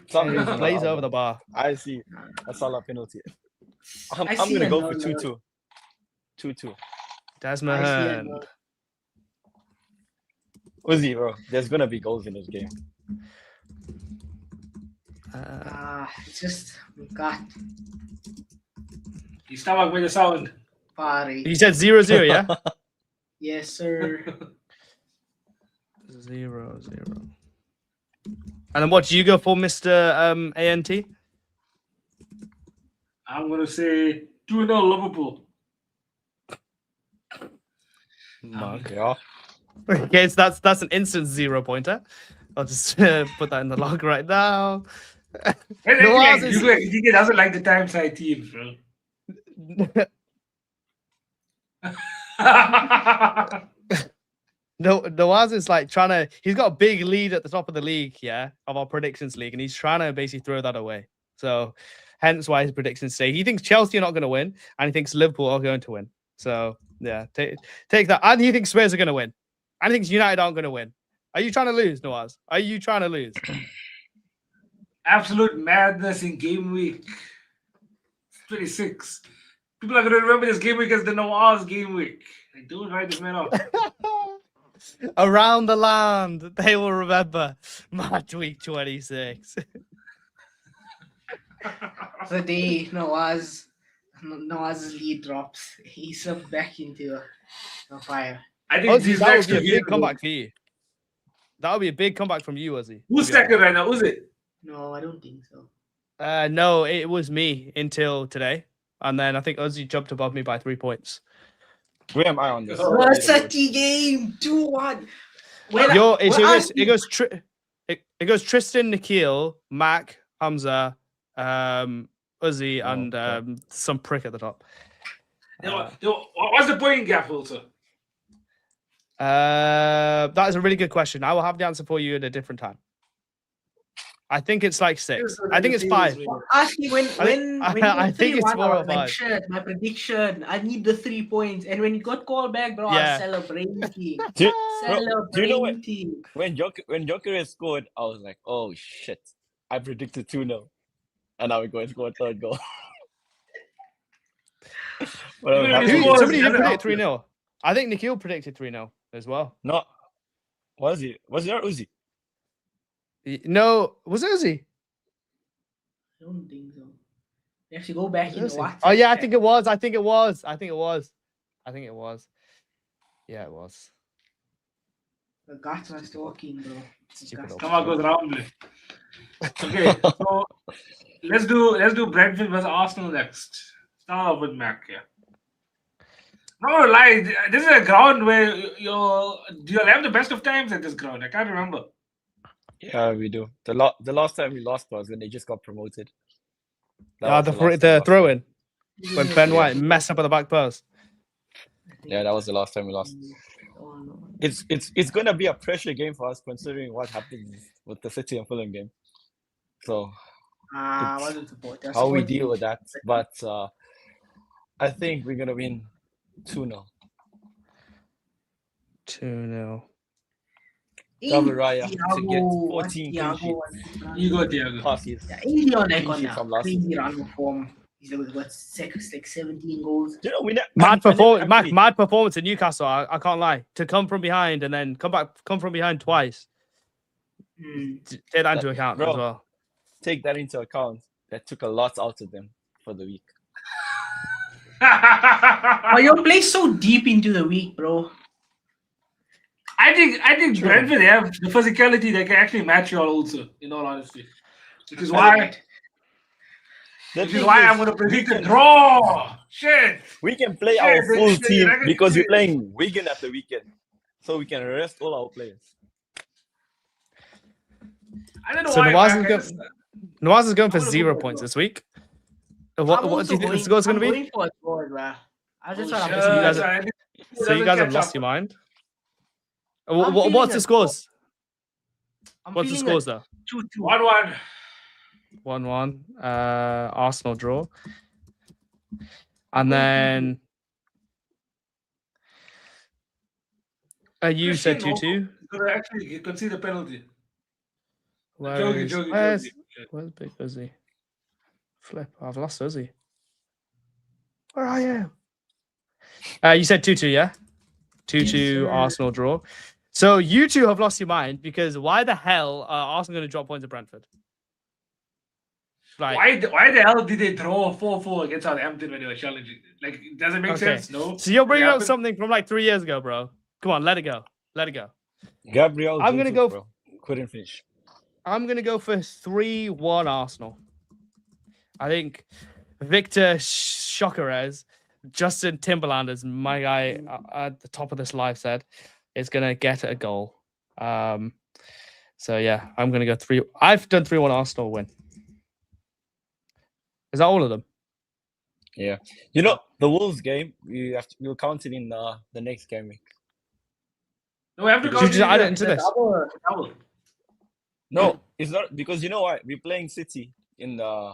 He Some reason or plays other, over the bar. I see a Salah penalty. I'm I see going to a go for no-no. 2-2. 2-2. Desmond. Uzi, bro, there's going to be goals in this game. it's just God. His stomach made a sound. Pari. You said 0-0, yeah? Yes, sir. 0-0. And then what do you go for, Mr. ANT? I'm gonna say 2-0 Liverpool. Mark. Yeah. Okay, so that's an instant 0 pointer. I'll just put that in the log right now. He doesn't like the time side teams, bro. No, Nawaz is like trying to. He's got a big lead at the top of the league, yeah, of our predictions league, and he's trying to basically throw that away. So, hence why his predictions say he thinks Chelsea are not going to win, and he thinks Liverpool are going to win. So, yeah, take that, and he thinks Spurs are going to win, and he thinks United aren't going to win. Are you trying to lose, Nawaz? Are you trying to lose? Absolute madness in game week 26. People are going to remember this game week as the Nawaz game week. Like, don't write this man off. Around the land, they will remember match week 26. The day Nawaz's lead drops, he slipped back into a fire. I think Ozzy, these that would next be a two big games, comeback for you. That would be a big comeback from you, Ozzy. who's second right now? Who's it? No, I don't think so. No, it was me until today. And then I think Ozzy jumped above me by 3 points. Where am I on this? Oh, Varsity game 2-1. It goes Tristan, Nikhil, Mac, Hamza, Ozzy, and some prick at the top. What's the point gap also? That is a really good question. I will have the answer for you at a different time. I think it's like 6. I think it's 5. Ask me when I think it's 4 or 5. Like, shit, my prediction. I need the 3 points. And when you got called back, bro, Yeah. I was celebrating. Do you know what? Celebrating. When Gyökeres scored, I was like, oh shit. I predicted 2-0. And now we're going to score a third goal. Whatever. Somebody did predict 3-0. I think Nikhil predicted 3-0 as well. No. Was it not Uzi? No, was it Ozzy? I don't think so. You have to go back in the WhatsApp. Oh yeah, I chat. think it was. Yeah, it was. The guts was talking, bro. Stupid Come on, goes round. Okay, so let's do Brentford versus Arsenal next. Start off with Mac here. Not gonna lie, this is a ground where do you have the best of times at this ground? I can't remember. Yeah, we do. The last time we lost was when they just got promoted. The throw in when Ben White messed up at the back post. Yeah, that was the last time we lost. Oh, no. It's gonna be a pressure game for us considering what happened with the City and Fulham game. So I wasn't supporting. how we deal with that, but I think we're gonna win 2-0. 2-0. Double Raya to get 14 clean sheets. You go, Thiago. Passes. Yeah, easy on that Clean one sheet now. from last Crazy season. run of form. He's like 17 goals. You know, Mad performance in Newcastle. I can't lie. To come from behind and then come from behind twice. Take that into account bro. as well. Take that into account. That took a lot out of them for the week. Oh, you play so deep into the week, bro. I think Brentford have the physicality that can actually match you all also, in all honesty. Which is why I'm gonna predict a draw. Shit. We can play Shit, our full shit, team I can because see we're it. playing Wigan at the weekend. So we can rest all our players. I don't know So why. Nawaz is going for I'm gonna 0 go for points a this week. I'm What do also you think the score's going to I'm be? going for a score, bro. I just Oh, want shit. to you guys So are- I think it So you doesn't guys have catch lost up. your mind. I'm What's feeling the a scores? I'm What's the feeling scores though? 2-2. 1-1. 1-1. Arsenal draw. And then you said Christian 2-2. Gonna actually concede a penalty. Where's Joking. Big Ozzy? Flip, I've lost Ozzy. Where are you? You said 2-2, yeah? 2-2 sir. Arsenal draw. So you two have lost your mind because why the hell are Arsenal going to drop points at Brentford? Like, Why the hell did they draw 4-4 against Southampton when they were challenging? Like, it doesn't make Okay. sense, no? so you're bringing It up happened. something from like 3 years ago, bro. Come on, let it go. Let it go. Gabriel, I'm gonna Jesus, go- bro. Couldn't finish. I'm going to go for 3-1 Arsenal. I think Victor Gyökeres, Justin Timberland, my guy at the top of this live said, is going to get a goal. So yeah, I'm going to go 3. I've done 3-1 Arsenal win. Is that all of them? Yeah. You know, the Wolves game, we'll count it in the next game week. No, we have to Should count you just add it into The this? double. No, it's not because you know what? We're playing City in the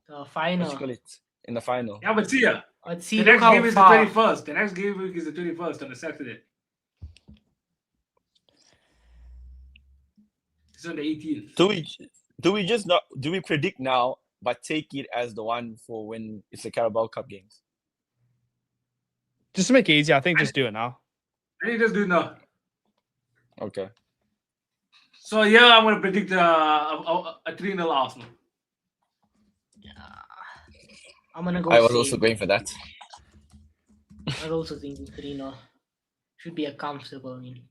The what you final. call it in the final. Yeah, but see ya. Let's see. The Look next how game is the far. 21st. The next game week is the 21st on a Saturday. It's on the 18th. Do we just not do we predict now but take it as the one for when it's the Carabao Cup games? Just to make it easy, I think just do it now. I think just do it now. Okay. So yeah, I'm gonna predict a 3-0 Arsenal. I'm gonna go. I was same. also going for that. I was also thinking 3-0. Should be a comfortable win.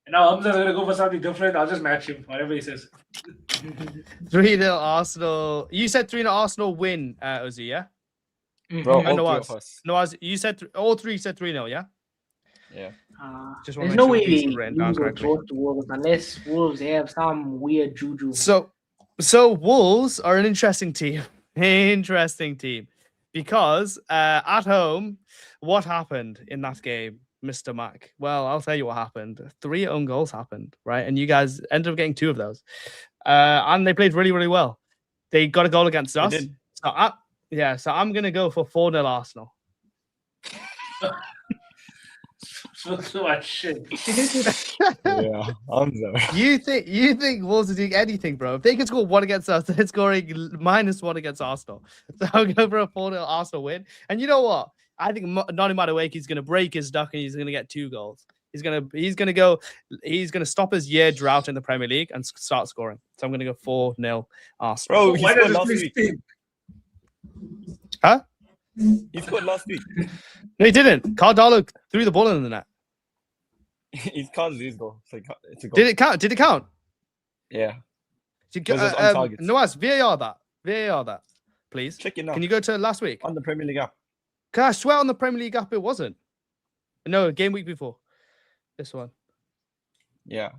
And now I'm just gonna go for something different. I'll just match him, whatever he says. 3-0 Arsenal. You said 3-0 Arsenal win, Ozzy, yeah? Bro, Mhm. And all three Nawaz. of us. No, you said all three said 3-0, yeah? Yeah. Just wanna There's make no sure way these we are written down lose or correctly. draw to Wolves unless Wolves have some weird juju. So Wolves are an interesting team. Interesting team. Because at home, what happened in that game, Mr. Mac? Well, I'll tell you what happened. 3 own goals happened, right? And you guys ended up getting 2 of those. And they played really, really well. They got a goal against us. did. So I'm gonna go for 4-0 Arsenal. So much shit. Yeah. I'm sorry. You think Wolves are doing anything, bro? If they can score 1 against us, they're scoring -1 against Arsenal. So I'll go for a 4-0 Arsenal win. And you know what? I think Nani Madueke is going to break his duck and he's going to get 2 goals. He's going to stop his year drought in the Premier League and start scoring. So I'm going to go 4-0 Arsenal. Bro, he Why scored does last this week. stink? Huh? He scored last week. No, he didn't. Cardalo threw the ball in the net. He counts his goal. It's a goal. Did it count? Did it count? Yeah. Did, Was it on target? Nawaz, VAR that, please. Check it now. Can you go to last week? On the Premier League app. Can I swear on the Premier League app it wasn't? No, game week before. This one. Yeah.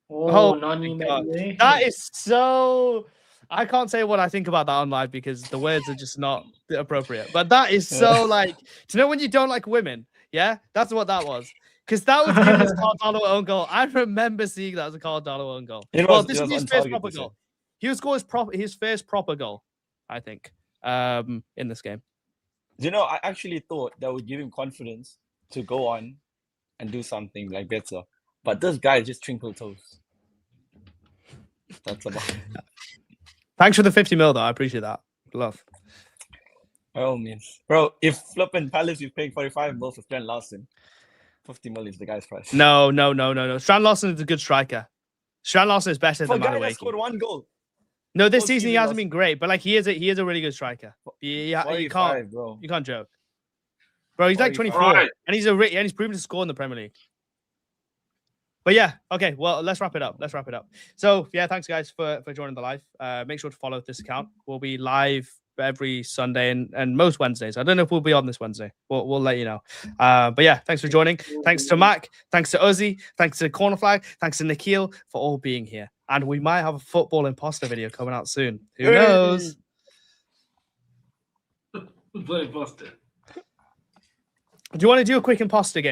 Oh, Oh Nani my God. Madueke. That is so. I can't say what I think about that on live because the words are just not appropriate. But that is so like, do you know when you don't like women? Yeah, that's what that was. Because that was given as Cardano own goal. I remember seeing that as a Cardano own goal. It Well, was- this it is was his on first target, proper they said. goal. He will score his first proper goal, I think, in this game. You know, I actually thought that would give him confidence to go on and do something like better. But this guy just twinkle toes. That's about it. Thanks for the 50 mil, though. I appreciate that. Love. By all means. Bro, if Flippin' Palace is paying 45 mil for Strand Larson, 50 mil is the guy's price. No. Strand Larson is a good striker. Strand Larson is better For a than guy that scored Madueke. 1 goal. No, this Whole season he season hasn't lost. been great, but like he is a really good striker. You can't 45, bro. you can't joke, bro. He's like 45. 24, Right. and he's proven to score in the Premier League. But yeah, okay. Well, let's wrap it up. So yeah, thanks guys for joining the live. Make sure to follow this account. We'll be live every Sunday and most Wednesdays. I don't know if we'll be on this Wednesday. We'll let you know. But yeah, thanks for joining. Thanks to Mac. Thanks to Ozzy. Thanks to Corner Flag. Thanks to Nikhil for all being here. And we might have a football imposter video coming out soon. Who Hey. knows? Very busted. Do you want to do a quick imposter game?